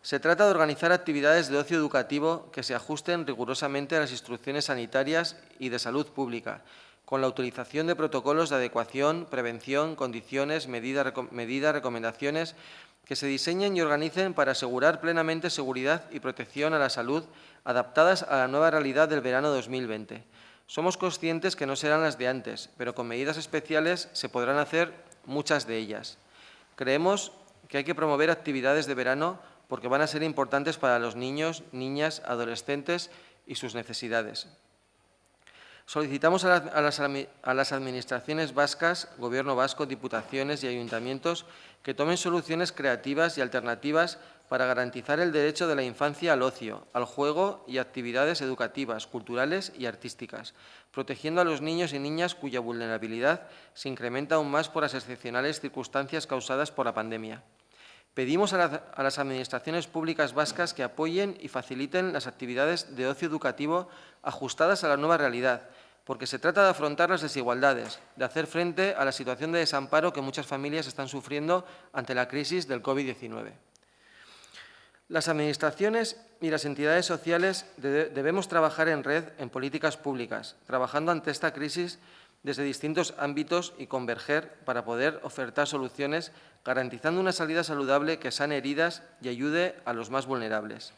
Se trata de organizar actividades de ocio educativo que se ajusten rigurosamente a las instrucciones sanitarias y de salud pública, con la utilización de protocolos de adecuación, prevención, condiciones, medidas, recomendaciones que se diseñen y organicen para asegurar plenamente seguridad y protección a la salud adaptadas a la nueva realidad del verano 2020. Somos conscientes que no serán las de antes, pero con medidas especiales se podrán hacer muchas de ellas. Creemos que hay que promover actividades de verano porque van a ser importantes para los niños, niñas, adolescentes y sus necesidades. Solicitamos a las administraciones vascas, Gobierno vasco, diputaciones y ayuntamientos que tomen soluciones creativas y alternativas para garantizar el derecho de la infancia al ocio, al juego y actividades educativas, culturales y artísticas, protegiendo a los niños y niñas cuya vulnerabilidad se incrementa aún más por las excepcionales circunstancias causadas por la pandemia. Pedimos a las administraciones públicas vascas que apoyen y faciliten las actividades de ocio educativo ajustadas a la nueva realidad, porque se trata de afrontar las desigualdades, de hacer frente a la situación de desamparo que muchas familias están sufriendo ante la crisis del COVID-19. Las administraciones y las entidades sociales debemos trabajar en red en políticas públicas, trabajando ante esta crisis desde distintos ámbitos y converger para poder ofertar soluciones garantizando una salida saludable que sane heridas y ayude a los más vulnerables.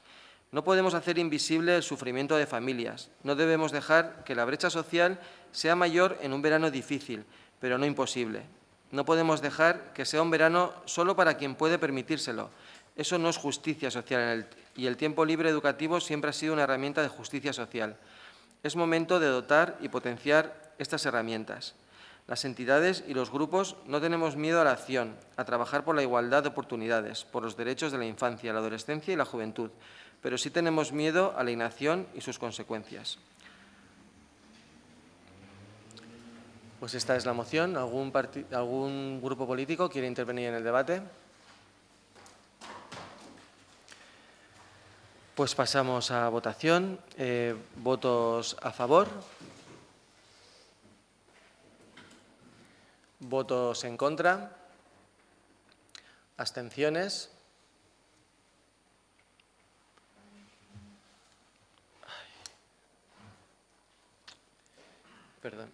No podemos hacer invisible el sufrimiento de familias. No debemos dejar que la brecha social sea mayor en un verano difícil, pero no imposible. No podemos dejar que sea un verano solo para quien puede permitírselo. Eso no es justicia social y el tiempo libre educativo siempre ha sido una herramienta de justicia social. Es momento de dotar y potenciar estas herramientas. Las entidades y los grupos no tenemos miedo a la acción, a trabajar por la igualdad de oportunidades, por los derechos de la infancia, la adolescencia y la juventud, pero sí tenemos miedo a la inacción y sus consecuencias. Pues esta es la moción. ¿Algún grupo político quiere intervenir en el debate? Pues pasamos a votación. ¿Votos a favor? ¿Votos en contra? ¿Abstenciones? Perdón.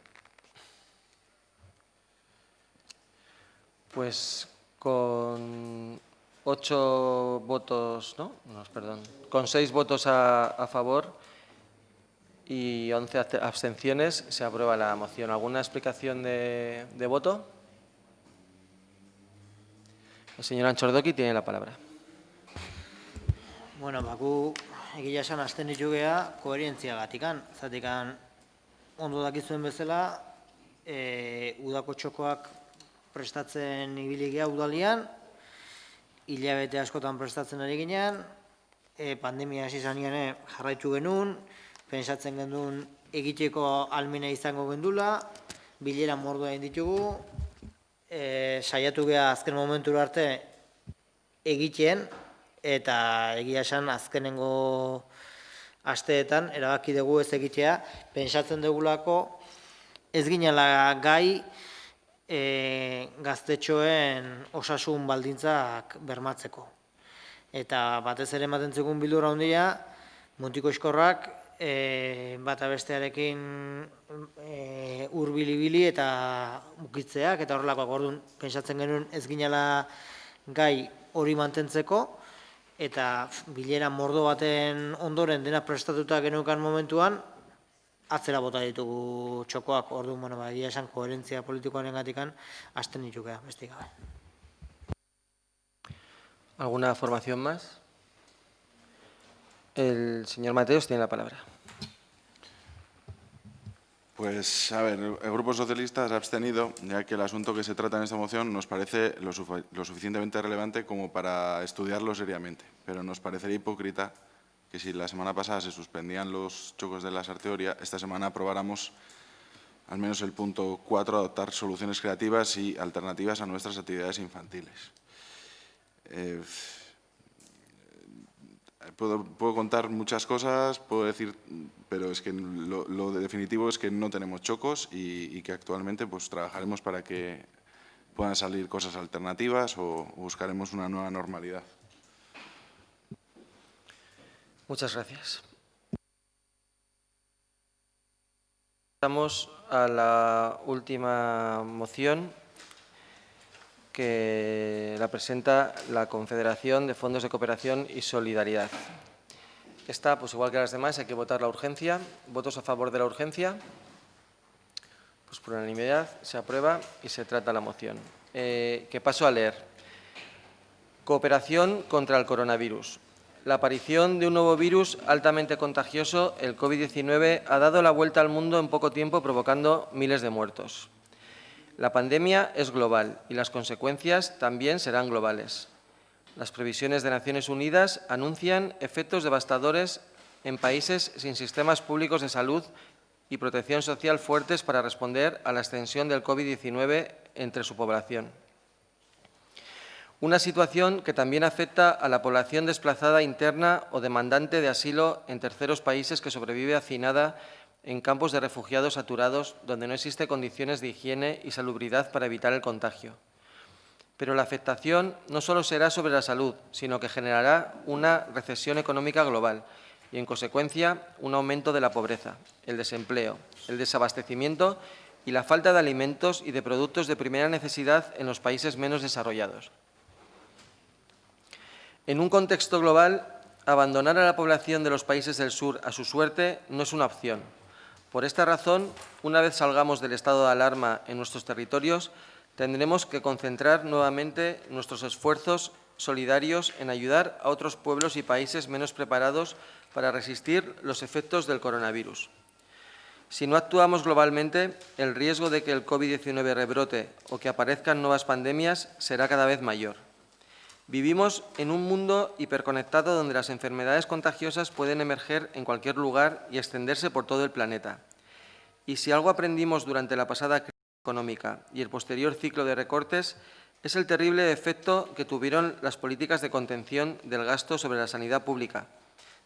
Pues con 8 votos, ¿no? Perdón. Con 6 votos a favor y 11 abstenciones se aprueba la moción. ¿Alguna explicación de voto? El señor Antxordoki tiene la palabra. Bueno, gu egia esan abstenitu gea koherentziagatikan. Zatikan ondo dakizuen bezala, udako txokoak prestatzen ibili gea udalian, hilabete askotan prestatzen ari ginean, pandemia hasi zanean jarraitu genuen, pentsatzen genuen egiteko ahalmena izango gendula, bilera mordoa egin ditugu, saiatu gea azken momentura arte egiten, eta egia esan azkenengo asteetan erabaki dugu ez egitea, pentsatzen dugulako ez ginela gai gaztetxoen osasun baldintzak bermatzeko. Eta batez ere ematen zegoen bildura handia, Mutiko Eskorrak bata bestearekin hurbil-ibili eta ukitzeak, eta horrelakoak. Orduan pentsatzen genuen ez ginela gai hori mantentzeko, eta bilera mordo baten ondoren dena prestatuta geneukan momentuan, atzera bota ditugu txokoak. Orduan, egia esan koherentzia politikoaren gatikan, hasten ditugu, beste gabe. ¿Alguna formación más? El señor Mateos tiene la palabra. Pues, a ver, el Grupo Socialista se ha abstenido, ya que el asunto que se trata en esta moción nos parece lo suficientemente relevante como para estudiarlo seriamente. Pero nos parecería hipócrita que si la semana pasada se suspendían los chocos de la Sarteoria, esta semana aprobáramos al menos el punto 4, adoptar soluciones creativas y alternativas a nuestras actividades infantiles. Puedo contar muchas cosas, puedo decir, pero es que lo definitivo es que no tenemos chocos y que actualmente pues trabajaremos para que puedan salir cosas alternativas o buscaremos una nueva normalidad. Muchas gracias. Pasamos a la última moción que la presenta la Confederación de Fondos de Cooperación y Solidaridad. Esta, pues igual que las demás, hay que votar la urgencia. ¿Votos a favor de la urgencia? Pues por unanimidad se aprueba y se trata la moción. Que paso a leer. Cooperación contra el coronavirus. La aparición de un nuevo virus altamente contagioso, el COVID-19, ha dado la vuelta al mundo en poco tiempo, provocando miles de muertos. La pandemia es global y las consecuencias también serán globales. Las previsiones de Naciones Unidas anuncian efectos devastadores en países sin sistemas públicos de salud y protección social fuertes para responder a la extensión del COVID-19 entre su población. Una situación que también afecta a la población desplazada interna o demandante de asilo en terceros países que sobrevive hacinada en campos de refugiados saturados donde no existen condiciones de higiene y salubridad para evitar el contagio. Pero la afectación no solo será sobre la salud, sino que generará una recesión económica global y, en consecuencia, un aumento de la pobreza, el desempleo, el desabastecimiento y la falta de alimentos y de productos de primera necesidad en los países menos desarrollados. En un contexto global, abandonar a la población de los países del sur a su suerte no es una opción. Por esta razón, una vez salgamos del estado de alarma en nuestros territorios, tendremos que concentrar nuevamente nuestros esfuerzos solidarios en ayudar a otros pueblos y países menos preparados para resistir los efectos del coronavirus. Si no actuamos globalmente, el riesgo de que el COVID-19 rebrote o que aparezcan nuevas pandemias será cada vez mayor. Vivimos en un mundo hiperconectado donde las enfermedades contagiosas pueden emerger en cualquier lugar y extenderse por todo el planeta. Y si algo aprendimos durante la pasada crisis económica y el posterior ciclo de recortes, es el terrible efecto que tuvieron las políticas de contención del gasto sobre la sanidad pública,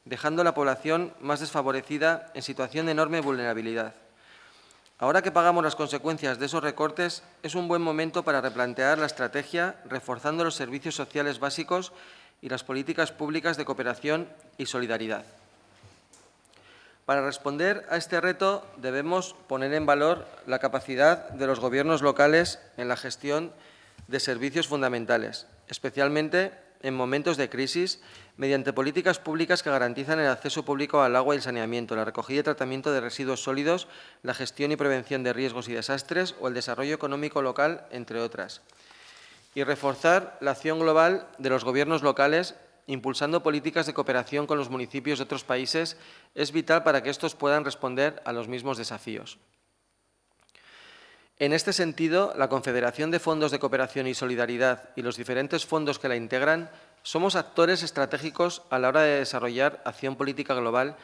dejando a la población más desfavorecida en situación de enorme vulnerabilidad. Ahora que pagamos las consecuencias de esos recortes, es un buen momento para replantear la estrategia, reforzando los servicios sociales básicos y las políticas públicas de cooperación y solidaridad. Para responder a este reto, debemos poner en valor la capacidad de los gobiernos locales en la gestión de servicios fundamentales, especialmente en momentos de crisis, mediante políticas públicas que garantizan el acceso público al agua y el saneamiento, la recogida y tratamiento de residuos sólidos, la gestión y prevención de riesgos y desastres o el desarrollo económico local, entre otras. Y reforzar la acción global de los gobiernos locales, impulsando políticas de cooperación con los municipios de otros países, es vital para que estos puedan responder a los mismos desafíos. En este sentido, la Confederación de Fondos de Cooperación y Solidaridad y los diferentes fondos que la integran somos actores estratégicos a la hora de desarrollar acción política global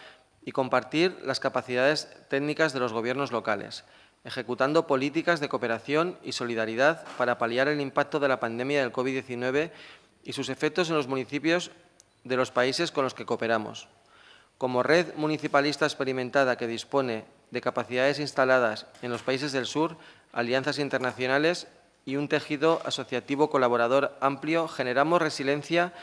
y compartir las capacidades técnicas de los gobiernos locales, ejecutando políticas de cooperación y solidaridad para paliar el impacto de la pandemia del COVID-19 y sus efectos en los municipios de los países con los que cooperamos. Como red municipalista experimentada que dispone de capacidades instaladas en los países del sur, alianzas internacionales y un tejido asociativo colaborador amplio, generamos resiliencia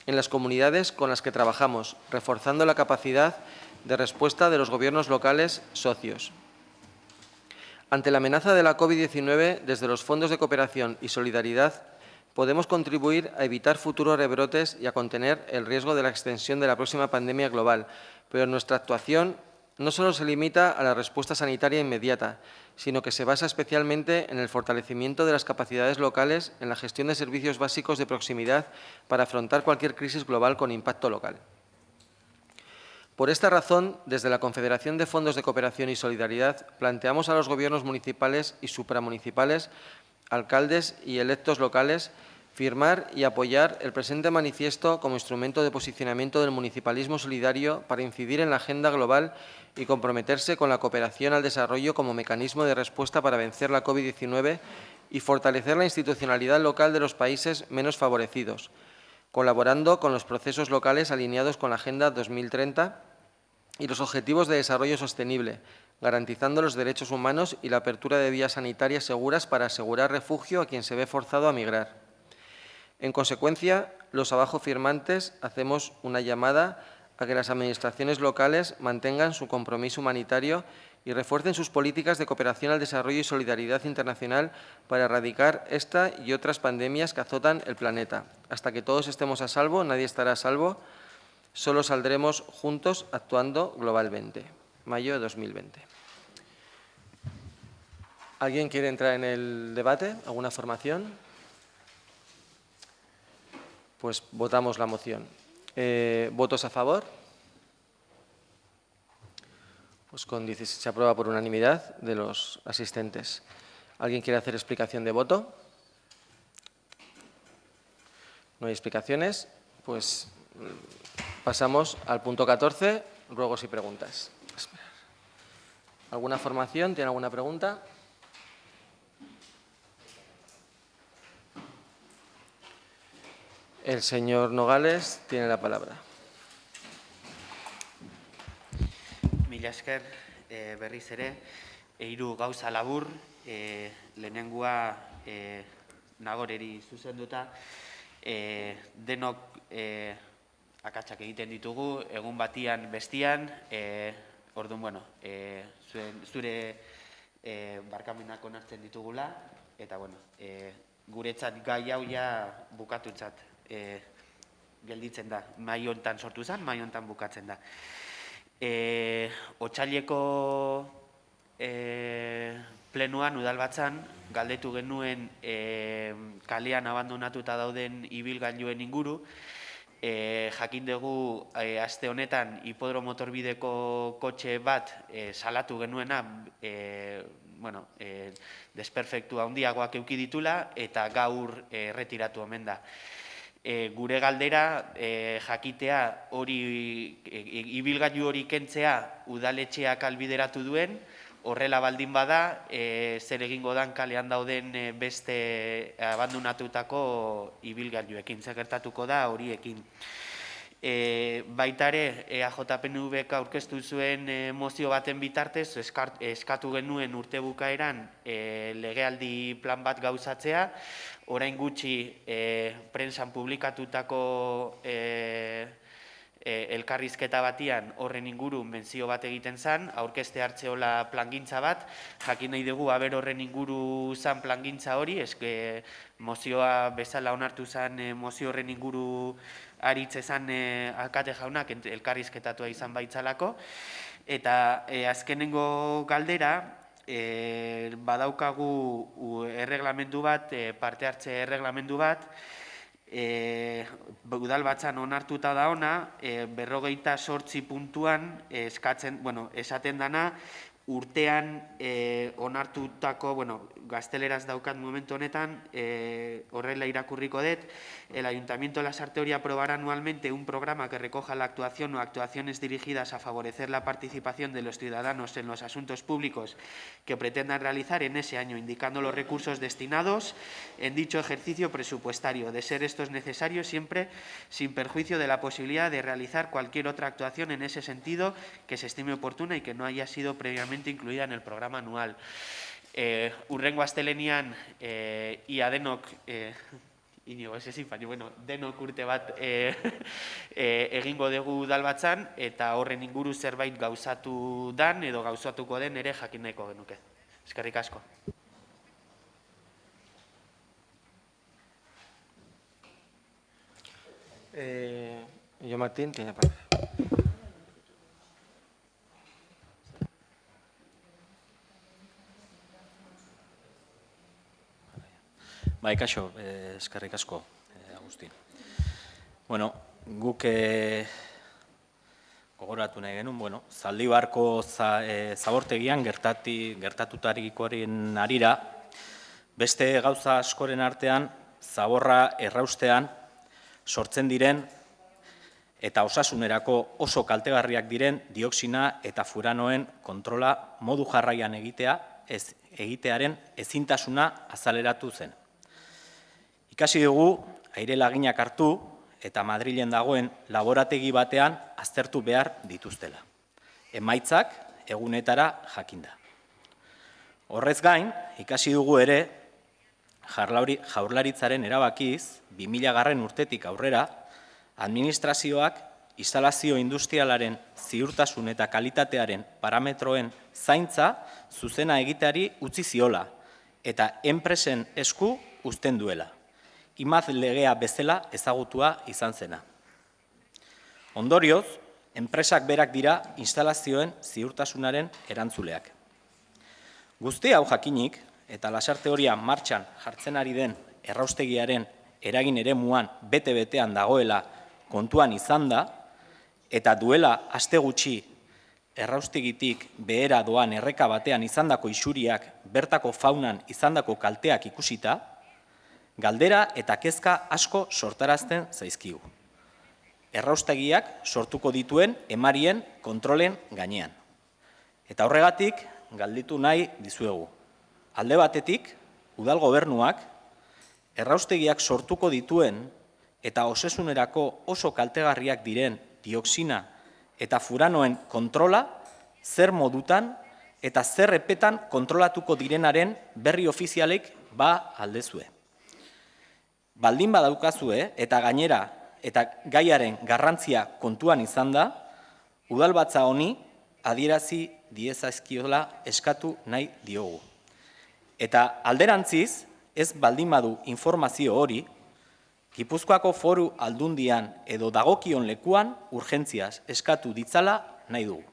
en las comunidades con las que trabajamos, reforzando la capacidad de respuesta de los gobiernos locales socios. Ante la amenaza de la COVID-19, desde los fondos de cooperación y solidaridad, podemos contribuir a evitar futuros rebrotes y a contener el riesgo de la extensión de la próxima pandemia global, pero nuestra actuación no solo se limita a la respuesta sanitaria inmediata, sino que se basa especialmente en el fortalecimiento de las capacidades locales en la gestión de servicios básicos de proximidad para afrontar cualquier crisis global con impacto local. Por esta razón, desde la Confederación de Fondos de Cooperación y Solidaridad, planteamos a los gobiernos municipales y supramunicipales, alcaldes y electos locales, firmar y apoyar el presente manifiesto como instrumento de posicionamiento del municipalismo solidario para incidir en la agenda global y comprometerse con la cooperación al desarrollo como mecanismo de respuesta para vencer la COVID-19 y fortalecer la institucionalidad local de los países menos favorecidos, colaborando con los procesos locales alineados con la Agenda 2030 y los Objetivos de Desarrollo Sostenible, garantizando los derechos humanos y la apertura de vías sanitarias seguras para asegurar refugio a quien se ve forzado a migrar. En consecuencia, los abajo firmantes hacemos una llamada a que las administraciones locales mantengan su compromiso humanitario y refuercen sus políticas de cooperación al desarrollo y solidaridad internacional para erradicar esta y otras pandemias que azotan el planeta. Hasta que todos estemos a salvo, nadie estará a salvo, solo saldremos juntos actuando globalmente. Mayo de 2020. ¿Alguien quiere entrar en el debate? ¿Alguna formación? Pues votamos la moción. ¿Votos a favor? Pues se aprueba por unanimidad de los asistentes. ¿Alguien quiere hacer explicación de voto? No hay explicaciones. Pues pasamos al punto 14, ruegos y preguntas. ¿Alguna formación? ¿Tiene alguna pregunta? El señor Nogales tiene la palabra. Mila esker, berriz ere, hiru gauza labur, lehenengua Nagoreri zuzenduta, denok akatsak egiten ditugu, egun batian bestian, orduan, bueno, zure barkamenak onartzen ditugula, eta, bueno, guretzat gai hau ja bukatutzat gelditzen da. Mai hontan sortu zen, mai hontan bukatzen da. Otsaileko plenuan, udalbatzan, galdetu genuen kalean abandonatuta dauden ibilgailuen inguru. Jakin dugu aste honetan hipodromo motorbideko kotxe bat salatu genuena, desperfektu handiagoak eduki ditula eta gaur erretiratu omen da. Gure galdera jakitea hori ibilgailu hori kentzea udaletxeak albideratu duen, horrela baldin bada, zer egingo dan kalean dauden beste abandonatutako ibilgailuekin, zer gertatuko da horiekin. Baita ere, EAJ-PNVk aurkeztu zuen mozio baten bitartez, eskatu genuen urte bukaeran legealdi plan bat gauzatzea, orain gutxi prentsan publikatutako elkarrizketa batian horren inguru mentzio bat egiten zen, aurkezte hartzeola plangintza bat, jakin nahi dugu aber horren inguru zen plangintza hori, mozioa bezala onartu zen mozio horren inguru aritze zen alkate jaunak elkarrizketatua izan baitzalako, eta azkenengo galdera, badaukagu erreglamendu bat, parte hartze erreglamendu bat, udalbatzan onartuta da ona, 58 puntuan esaten dana, urtean onartutako, gazteleraz daukat momentu honetan, horrela irakurriko dut, el Ayuntamiento de Lasarte Oria aprobará anualmente un programa que recoja la actuación o actuaciones dirigidas a favorecer la participación de los ciudadanos en los asuntos públicos que pretendan realizar en ese año, indicando los recursos destinados en dicho ejercicio presupuestario, de ser estos necesarios siempre sin perjuicio de la posibilidad de realizar cualquier otra actuación en ese sentido que se estime oportuna y que no haya sido previamente incluida en el programa anual. Urrengo astelenian ia denok denok urte bat egingo dugu udalbatzan eta horren inguru zerbait gauzatu dan edo gauzatuko den ere jakin nahiko genuke. Eskerrik asko. Yo, Martín, tiene palabra. Bai, kaixo, eskerrik asko, Agustin. Bueno, guk gogoratu nahi genuen, Zaldibarko zabortegian gertatutarikoaren arira, beste gauza askoren artean, zaborra erraustean sortzen diren eta osasunerako oso kaltegarriak diren dioxina eta furanoen kontrola modu jarraian egitearen ezintasuna azaleratu zen. Ikasi dugu, aire laginak hartu eta Madrilen dagoen laborategi batean aztertu behar dituztela. Emaitzak egunetara jakinda. Horrez gain, ikasi dugu ere, Jaurlaritzaren erabakiz, 2000 urtetik aurrera, administrazioak instalazio industrialaren ziurtasun eta kalitatearen parametroen zaintza zuzena egiteari utzi ziola eta enpresen esku uzten duela. Imaz legea bezala ezagutua izan zena. Ondorioz, enpresak berak dira instalazioen ziurtasunaren erantzuleak. Guzti hau jakinik eta Lasarte Oria martxan jartzen ari den erraustegiaren eragin eremuan bete-betean dagoela kontuan izan da eta duela aste gutxi erraustegitik behera doan erreka batean izandako isuriak bertako faunan izandako kalteak ikusita, galdera eta kezka asko sortarazten zaizkigu. Erraustegiak sortuko dituen emarien kontrolen gainean. Eta horregatik galditu nahi dizuegu. Alde batetik, udal gobernuak erraustegiak sortuko dituen eta osasunerako oso kaltegarriak diren dioxina eta furanoen kontrola zer modutan eta zer epetan kontrolatuko direnaren berri ofizialek ba aldezue. Baldin badaukazue eta gainera eta gaiaren garrantzia kontuan izan da, udalbatza honi adierazi diezazkiola eskatu nahi diogu. Eta alderantziz, ez baldin badu informazio hori, Gipuzkoako Foru Aldundian edo dagokion lekuan urgentziaz eskatu ditzala nahi dugu.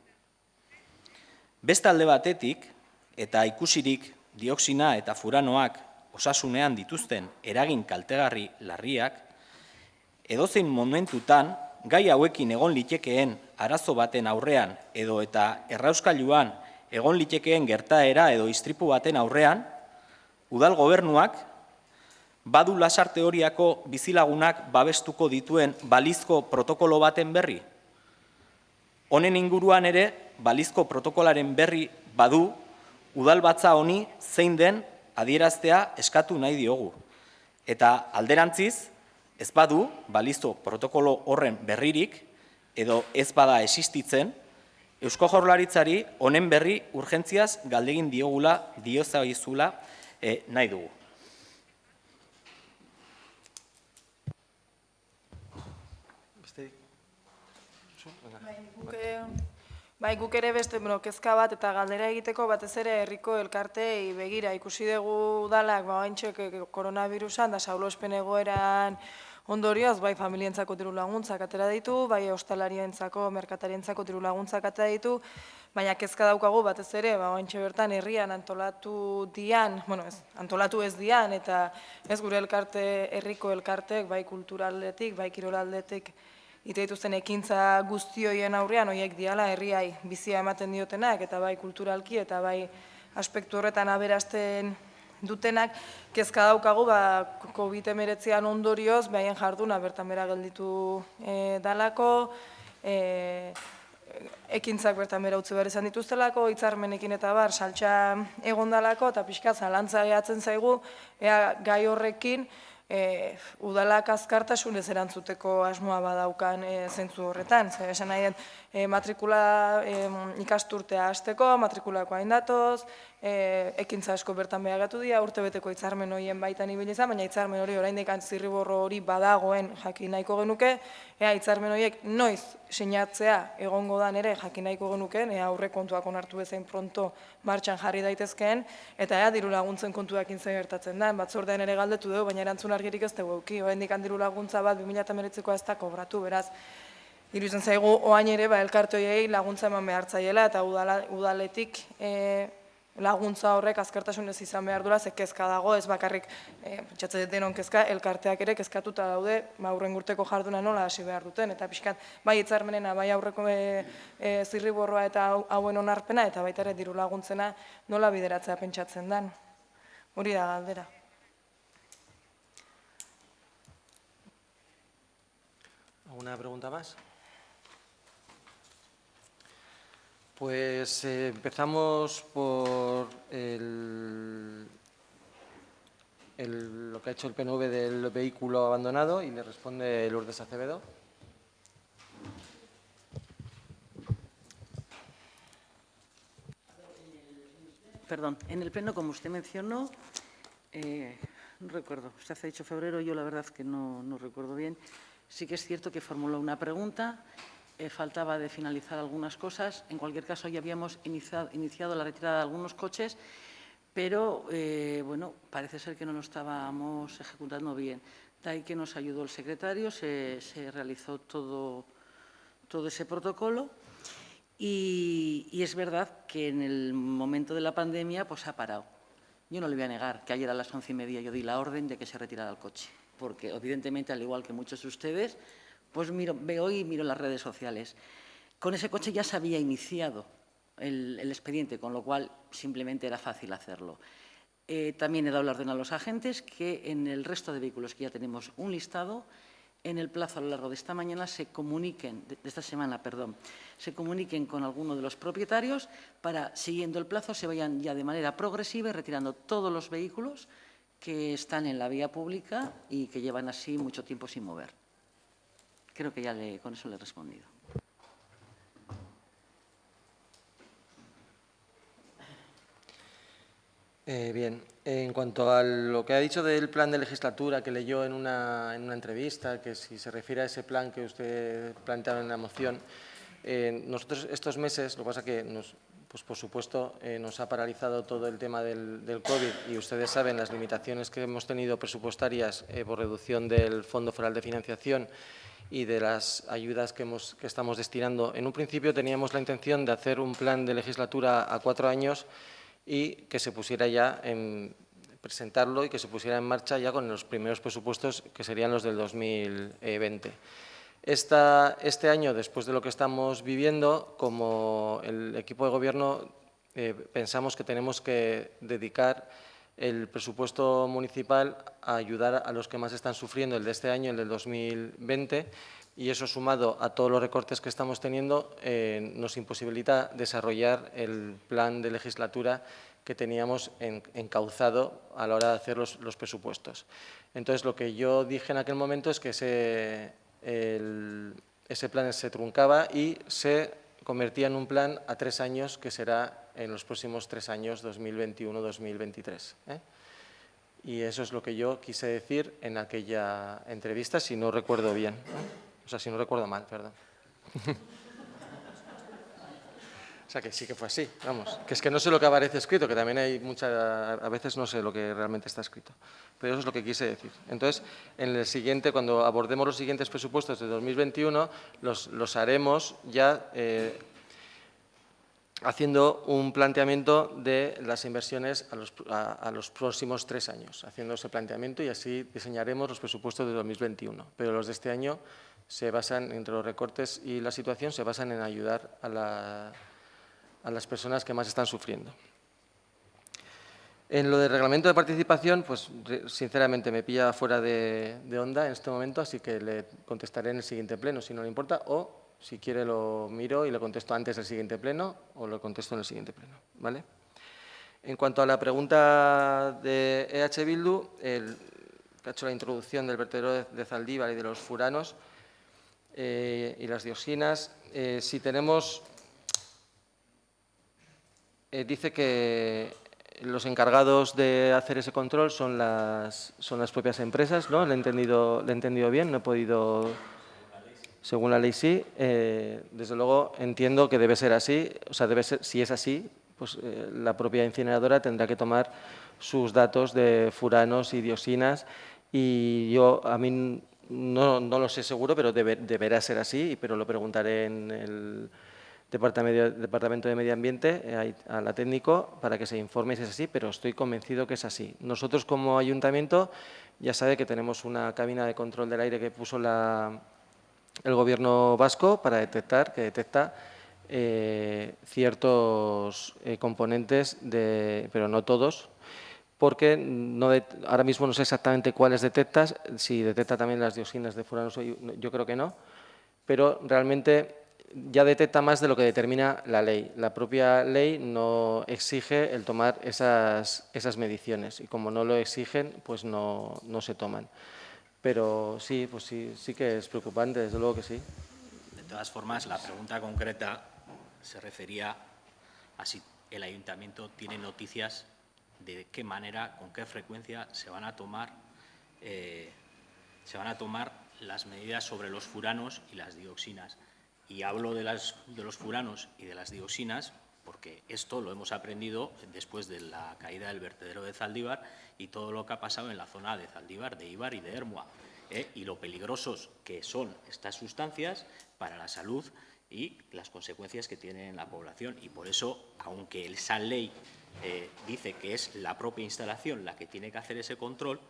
Beste alde batetik, eta ikusirik dioxina eta furanoak osasunean dituzten eragin kaltegarri larriak, edozein momentutan gai hauekin egon litekeen arazo baten aurrean edo eta errauskailuan egon litekeen gertaera edo istripu baten aurrean, udal gobernuak badu Lasarte Oriako bizilagunak babestuko dituen balizko protokolo baten berri. Honen inguruan ere, balizko protokolaren berri badu, udalbatza honi zein den adieraztea eskatu nahi diogu. Eta alderantziz, Ez badu, balizko protokolo horren berririk, edo ez bada existitzen, Eusko Jaurlaritzari honen berri urgentziaz galdegin diozaizula nahi dugu. Guk ere beste kezka bat eta galdera egiteko batez ere herriko elkarteei begira ikusi dugu udalak oraintxe koronavirusan da saulespen egoeran ondorioz, bai familientzako diru laguntzak atera ditu, bai ostalarientzako, merkatarientzako diru laguntzak atera ditu, baina kezka daukagu batez ere, oraintxe bertan herrian antolatu dian, antolatu ez dian, eta ez gure elkarte, herriko elkartek, bai kulturaldetik, bai kirolaldetik, ite dituzten ekintza guztioien aurrean, horiek diala herriai bizia ematen diotenak, eta bai kulturalki, eta bai aspektu horretan aberasten dutenak, kezka daukagu, COVID-19 ondorioz, behaien jarduna bertan bera gelditu dalako, ekintzak bertan bera utzi behar izan dituztelako, hitzarmenekin eta bar, saltxa egon dalako, eta pixka zalantza gehatzen zaigu, gai horrekin, udalak azkartasunez erantzuteko asmoa badaukan zentzu horretan. Esan nahi den, matrikula ikasturtea hasteko, matrikulako hain datoz, ekintza asko bertan behagatu dira, urtebeteko hitzarmen horien baitan ibili izan, baina hitzarmen hori oraindik zirriborro hori badagoen jakin nahiko genuke, hitzarmen horiek noiz sinatzea egongo dan ere jakin nahiko genuken, aurre kontuak onartu bezain pronto martxan jarri daitezkeen, eta diru laguntzen kontuakin zer gertatzen da, batzordean ere galdetu dugu, baina erantzun argirik ez dugu euki, oraindik diru laguntza bat 2019koa ez da kobratu, beraz, iruditzen zaigu oain ere elkarte horiei laguntza eman behar zaiela eta udaletik laguntza horrek azkartasunez izan behar dura, ze kezka dago, ez bakarrik pentsatzen denon kezka, elkarteak ere kezkatuta daude, aurren urteko jarduna nola hasi behar duten, eta pixkat, bai hitzarmenena, bai aurreko zirriborroa eta hauen onarpena, eta baita ere diru laguntzena nola bideratzea pentsatzen den. Hori da galdera. ¿Alguna pregunta más? Pues empezamos por lo que ha hecho el PNV del vehículo abandonado y le responde Lourdes Acevedo. Perdón, en el pleno, como usted mencionó, no recuerdo, usted ha dicho febrero, yo la verdad que no recuerdo bien. Sí que es cierto que formuló una pregunta, faltaba de finalizar algunas cosas. En cualquier caso, ya habíamos iniciado la retirada de algunos coches, pero bueno, parece ser que no lo estábamos ejecutando bien. De ahí que nos ayudó el secretario, se realizó todo ese protocolo y es verdad que en el momento de la pandemia pues ha parado. Yo no le voy a negar que ayer a las 11:30 yo di la orden de que se retirara el coche, porque evidentemente, al igual que muchos de ustedes, pues veo y miro las redes sociales. Con ese coche ya se había iniciado el expediente, con lo cual simplemente era fácil hacerlo. También he dado la orden a los agentes que en el resto de vehículos que ya tenemos un listado, en el plazo a lo largo de esta mañana se comuniquen con alguno de los propietarios para, siguiendo el plazo, se vayan ya de manera progresiva y retirando todos los vehículos que están en la vía pública y que llevan así mucho tiempo sin mover. Creo que ya con eso le he respondido. Bien, en cuanto a lo que ha dicho del plan de legislatura que leyó en una entrevista, que si se refiere a ese plan que usted planteaba en la moción, nosotros estos meses, lo que pasa que pues por supuesto nos ha paralizado todo el tema del COVID y ustedes saben las limitaciones que hemos tenido presupuestarias por reducción del Fondo Foral de Financiación y de las ayudas que estamos destinando. En un principio teníamos la intención de hacer un plan de legislatura a 4 años y que se pusiera ya presentarlo y que se pusiera en marcha ya con los primeros presupuestos que serían los del 2020. Este año, después de lo que estamos viviendo, como el equipo de Gobierno pensamos que tenemos que dedicar el presupuesto municipal a ayudar a los que más están sufriendo, el de este año, el del 2020, Y eso, sumado a todos los recortes que estamos teniendo, nos imposibilita desarrollar el plan de legislatura que teníamos encauzado a la hora de hacer los presupuestos. Entonces, lo que yo dije en aquel momento es que ese plan se truncaba y se convertía en un plan a 3 años, que será en los próximos 3 años, 2021-2023. Y eso es lo que yo quise decir en aquella entrevista, si no recuerdo bien. O sea, si no recuerdo mal, perdón. O sea, que sí que fue así, vamos. Que es que no sé lo que aparece escrito, que también hay a veces no sé lo que realmente está escrito. Pero eso es lo que quise decir. Entonces, en el siguiente, cuando abordemos los siguientes presupuestos de 2021, los haremos ya haciendo un planteamiento de las inversiones a los próximos 3 años, haciendo ese planteamiento, y así diseñaremos los presupuestos de 2021. Pero los de este año se basan, entre los recortes y la situación, se basan en ayudar a las personas que más están sufriendo. En lo del reglamento de participación, pues sinceramente me pilla fuera de onda en este momento, así que le contestaré en el siguiente pleno, si no le importa, o si quiere lo miro y le contesto antes del siguiente pleno o lo contesto en el siguiente pleno, ¿vale? En cuanto a la pregunta de EH Bildu, que ha hecho la introducción del vertedero de Zaldívar y de los furanos y las dioxinas, si tenemos... dice que los encargados de hacer ese control son las propias empresas, ¿no? ¿Le he entendido bien? No he podido... Según la ley sí. Desde luego entiendo que debe ser así. O sea, debe ser, si es así, pues la propia incineradora tendrá que tomar sus datos de furanos y dioxinas, y a mí no lo sé seguro, pero deberá ser así, pero lo preguntaré en el Departamento de Medio Ambiente, a la técnico, para que se informe si es así, pero estoy convencido que es así. Nosotros, como ayuntamiento, ya sabe que tenemos una cabina de control del aire que puso el Gobierno vasco para detecta ciertos componentes, pero no todos, porque ahora mismo no sé exactamente cuáles detecta, si detecta también las dioxinas de furanos, yo creo que no, pero realmente ya detecta más de lo que determina la ley. La propia ley no exige el tomar esas mediciones, y como no lo exigen, pues no se toman. Pero sí, pues sí que es preocupante, desde luego que sí. De todas formas, la pregunta concreta se refería a si el ayuntamiento tiene noticias de qué manera, con qué frecuencia se van a tomar las medidas sobre los furanos y las dioxinas. Y hablo de los furanos y de las dioxinas porque esto lo hemos aprendido después de la caída del vertedero de Zaldívar y todo lo que ha pasado en la zona de Zaldívar, de Ibar y de Ermua, y lo peligrosos que son estas sustancias para la salud y las consecuencias que tienen en la población. Y por eso, aunque esa ley dice que es la propia instalación la que tiene que hacer ese control,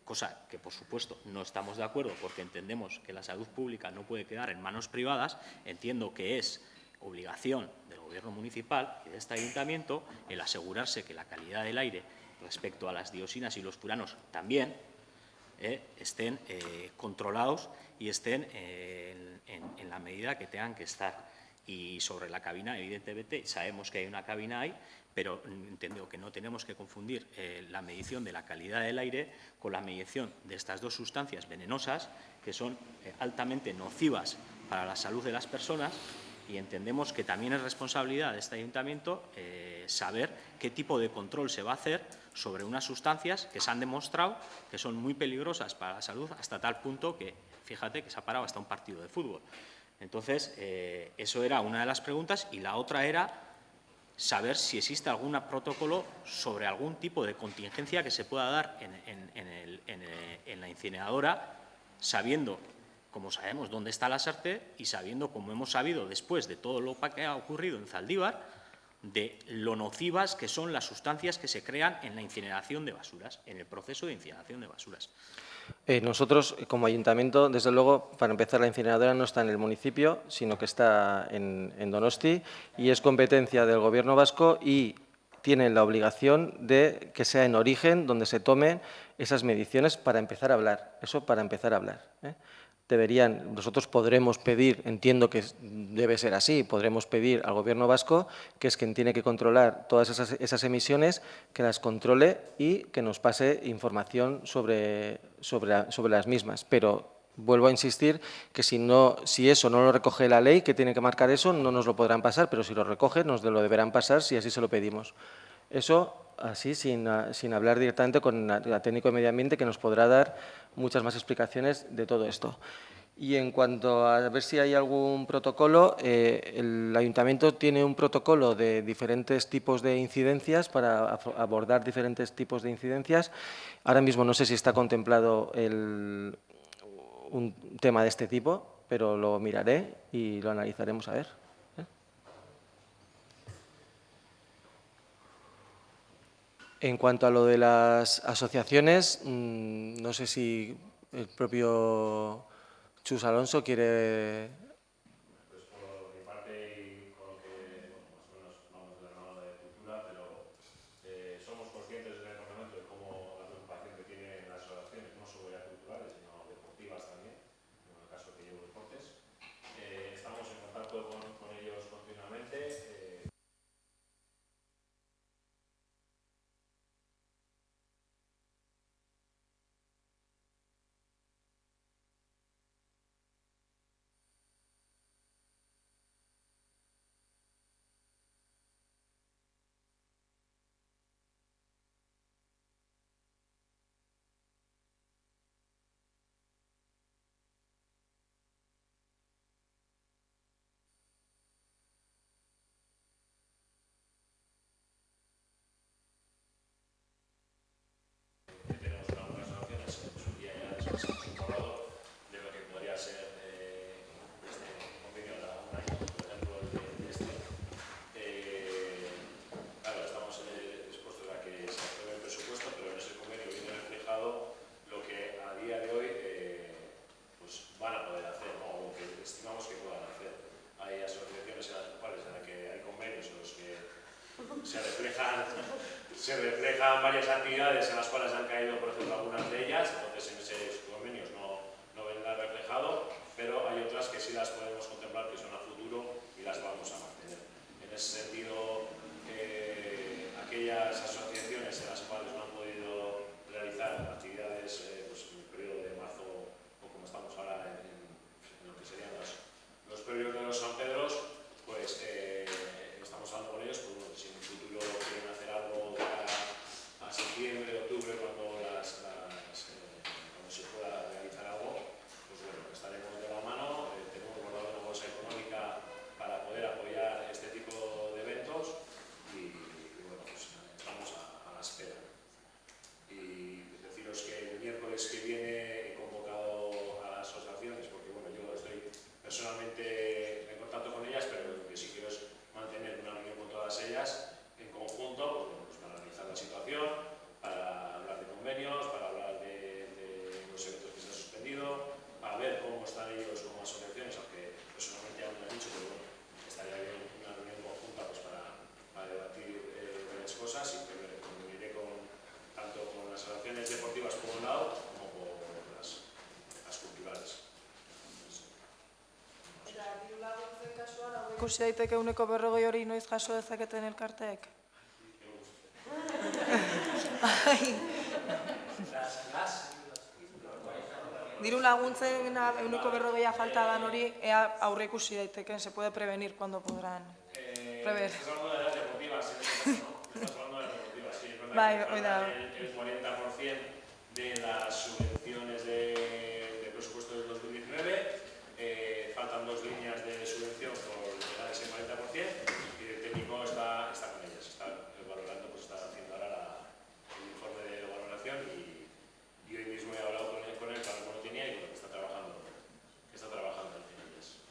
cosa que, por supuesto, no estamos de acuerdo porque entendemos que la salud pública no puede quedar en manos privadas, entiendo que es obligación del Gobierno municipal y de este ayuntamiento el asegurarse que la calidad del aire respecto a las dioxinas y los furanos también estén controlados y estén en la medida que tengan que estar. Y sobre la cabina, evidentemente, sabemos que hay una cabina ahí, pero entiendo que no tenemos que confundir la medición de la calidad del aire con la medición de estas dos sustancias venenosas que son altamente nocivas para la salud de las personas, y entendemos que también es responsabilidad de este ayuntamiento saber qué tipo de control se va a hacer sobre unas sustancias que se han demostrado que son muy peligrosas para la salud, hasta tal punto que, fíjate, que se ha parado hasta un partido de fútbol. Entonces, eso era una de las preguntas, y la otra era saber si existe algún protocolo sobre algún tipo de contingencia que se pueda dar en la incineradora, sabiendo, como sabemos, dónde está la Sarte y sabiendo, como hemos sabido después de todo lo que ha ocurrido en Zaldívar, de lo nocivas que son las sustancias que se crean en la incineración de basuras, en el proceso de incineración de basuras. Nosotros, como ayuntamiento, desde luego, para empezar, la incineradora no está en el municipio, sino que está en Donosti, y es competencia del Gobierno vasco, y tienen la obligación de que sea en origen donde se tomen esas mediciones para empezar a hablar. Eso para empezar a hablar. nosotros podremos pedir, entiendo que debe ser así, podremos pedir al Gobierno vasco, que es quien tiene que controlar todas esas emisiones, que las controle y que nos pase información sobre las mismas. Pero vuelvo a insistir que si eso no lo recoge la ley, que tiene que marcar eso, no nos lo podrán pasar, pero si lo recoge, nos lo deberán pasar si así se lo pedimos. Eso así, sin hablar directamente con la técnico de medio ambiente, que nos podrá dar muchas más explicaciones de todo esto. Y en cuanto a ver si hay algún protocolo, el Ayuntamiento tiene un protocolo de diferentes tipos de incidencias para abordar diferentes tipos de incidencias. Ahora mismo no sé si está contemplado un tema de este tipo, pero lo miraré y lo analizaremos a ver. En cuanto a lo de las asociaciones, no sé si el propio Chus Alonso quiere... Pues por mi parte y con lo que más o menos vamos de la mano de cultura, pero somos conscientes en el Parlamento de cómo la preocupación que tienen las asociaciones, no solo ya culturales, sino deportivas también, en el caso que llevo deportes. Estamos en contacto con ellos continuamente. Tenemos algunas asociaciones en su día ya desplazamos un borrador de lo que podría ser este convenio de un año, por ejemplo, el de este. Claro, estamos dispuestos a que se apruebe el presupuesto, pero en ese convenio viene reflejado lo que a día de hoy pues van a poder hacer, ¿no? O lo que estimamos que puedan hacer. Hay asociaciones en las cuales hay convenios en los que se reflejan varias actividades en las cuales han caído, por ejemplo, algunas de ellas, entonces en esos convenios no vendrá reflejado, pero hay otras que sí las podemos contemplar que son a futuro y las vamos a mantener. En ese sentido, aquellas asociaciones en las cuales no han podido realizar actividades pues en el periodo de marzo o como estamos ahora en lo que serían los periodos de los San Pedros, pues estamos hablando con ellos, pues bueno, si en un futuro quieren hacer algo de cara a septiembre, octubre, cuando se pueda realizar algo, pues bueno, estaremos de la mano, tenemos guardado una bolsa económica para poder apoyar este tipo de eventos y bueno, pues estamos a la espera. Y deciros que el miércoles que viene he convocado a las asociaciones, porque bueno, yo estoy personalmente en contacto con ellas, pero lo que sí quiero es mantener una reunión con todas ellas en conjunto, pues, bueno, pues para analizar la situación, para hablar de convenios, para hablar de los eventos que se han suspendido, para ver cómo están ellos como asociaciones, aunque personalmente aún no he dicho, pero bueno, estaría bien una reunión conjunta pues para debatir varias cosas y que me reuniré tanto con las asociaciones deportivas por un lado como por las culturales. Ikusi daiteke 140 hori noiz jaso dezaketen elkarteek? Diru laguntzen 140 falta dan hori, ea aurre ikusi daiteken, se puede prevenir cuando podrán prever. Estás hablando de las deportivas, ¿no? Estás hablando de las deportivas, sí, es verdad Bai, que hori da. el 40% de las subvenciones de presupuesto del 2019, faltan 2 líneas de subvención por llegar a ese 40% y el técnico está con ellas, está valorando, pues está haciendo ahora el informe de valoración y hoy mismo he hablado con él para ver cómo lo tenía y bueno, que está trabajando en ellas.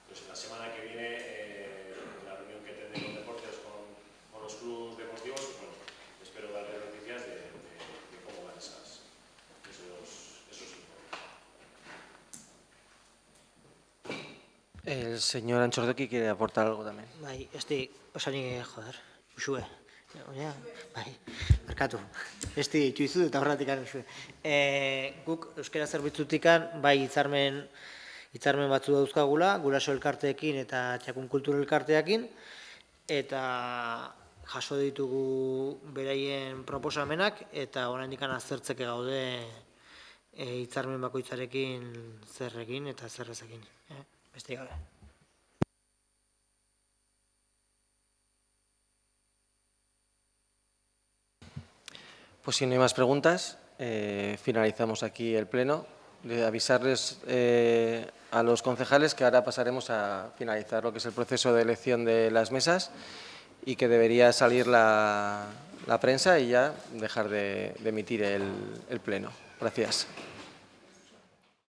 Entonces, la semana que viene, la reunión que tendré con deportes, con los clubes deportivos, bueno, espero darle noticias de cómo van esos informes. El señor Antxordoki quiere aportar algo también. Bai, joder, Uxue. Ja, bai, markatu. Besti itxuizu eta horretik anexu. Guk Euskara Zerbitzutikan bai hitzarmen batzu dauzkagula, guraso elkarteekin eta txakun kultur elkarteekin, eta jaso ditugu beraien proposamenak, eta oraindik aztertzeke gaude hitzarmen bakoitzarekin zer egin eta zer ez egin. Besterik gabe. Pues si no hay más preguntas, finalizamos aquí el pleno. De avisarles a los concejales que ahora pasaremos a finalizar lo que es el proceso de elección de las mesas y que debería salir la prensa y ya dejar de emitir el pleno. Gracias.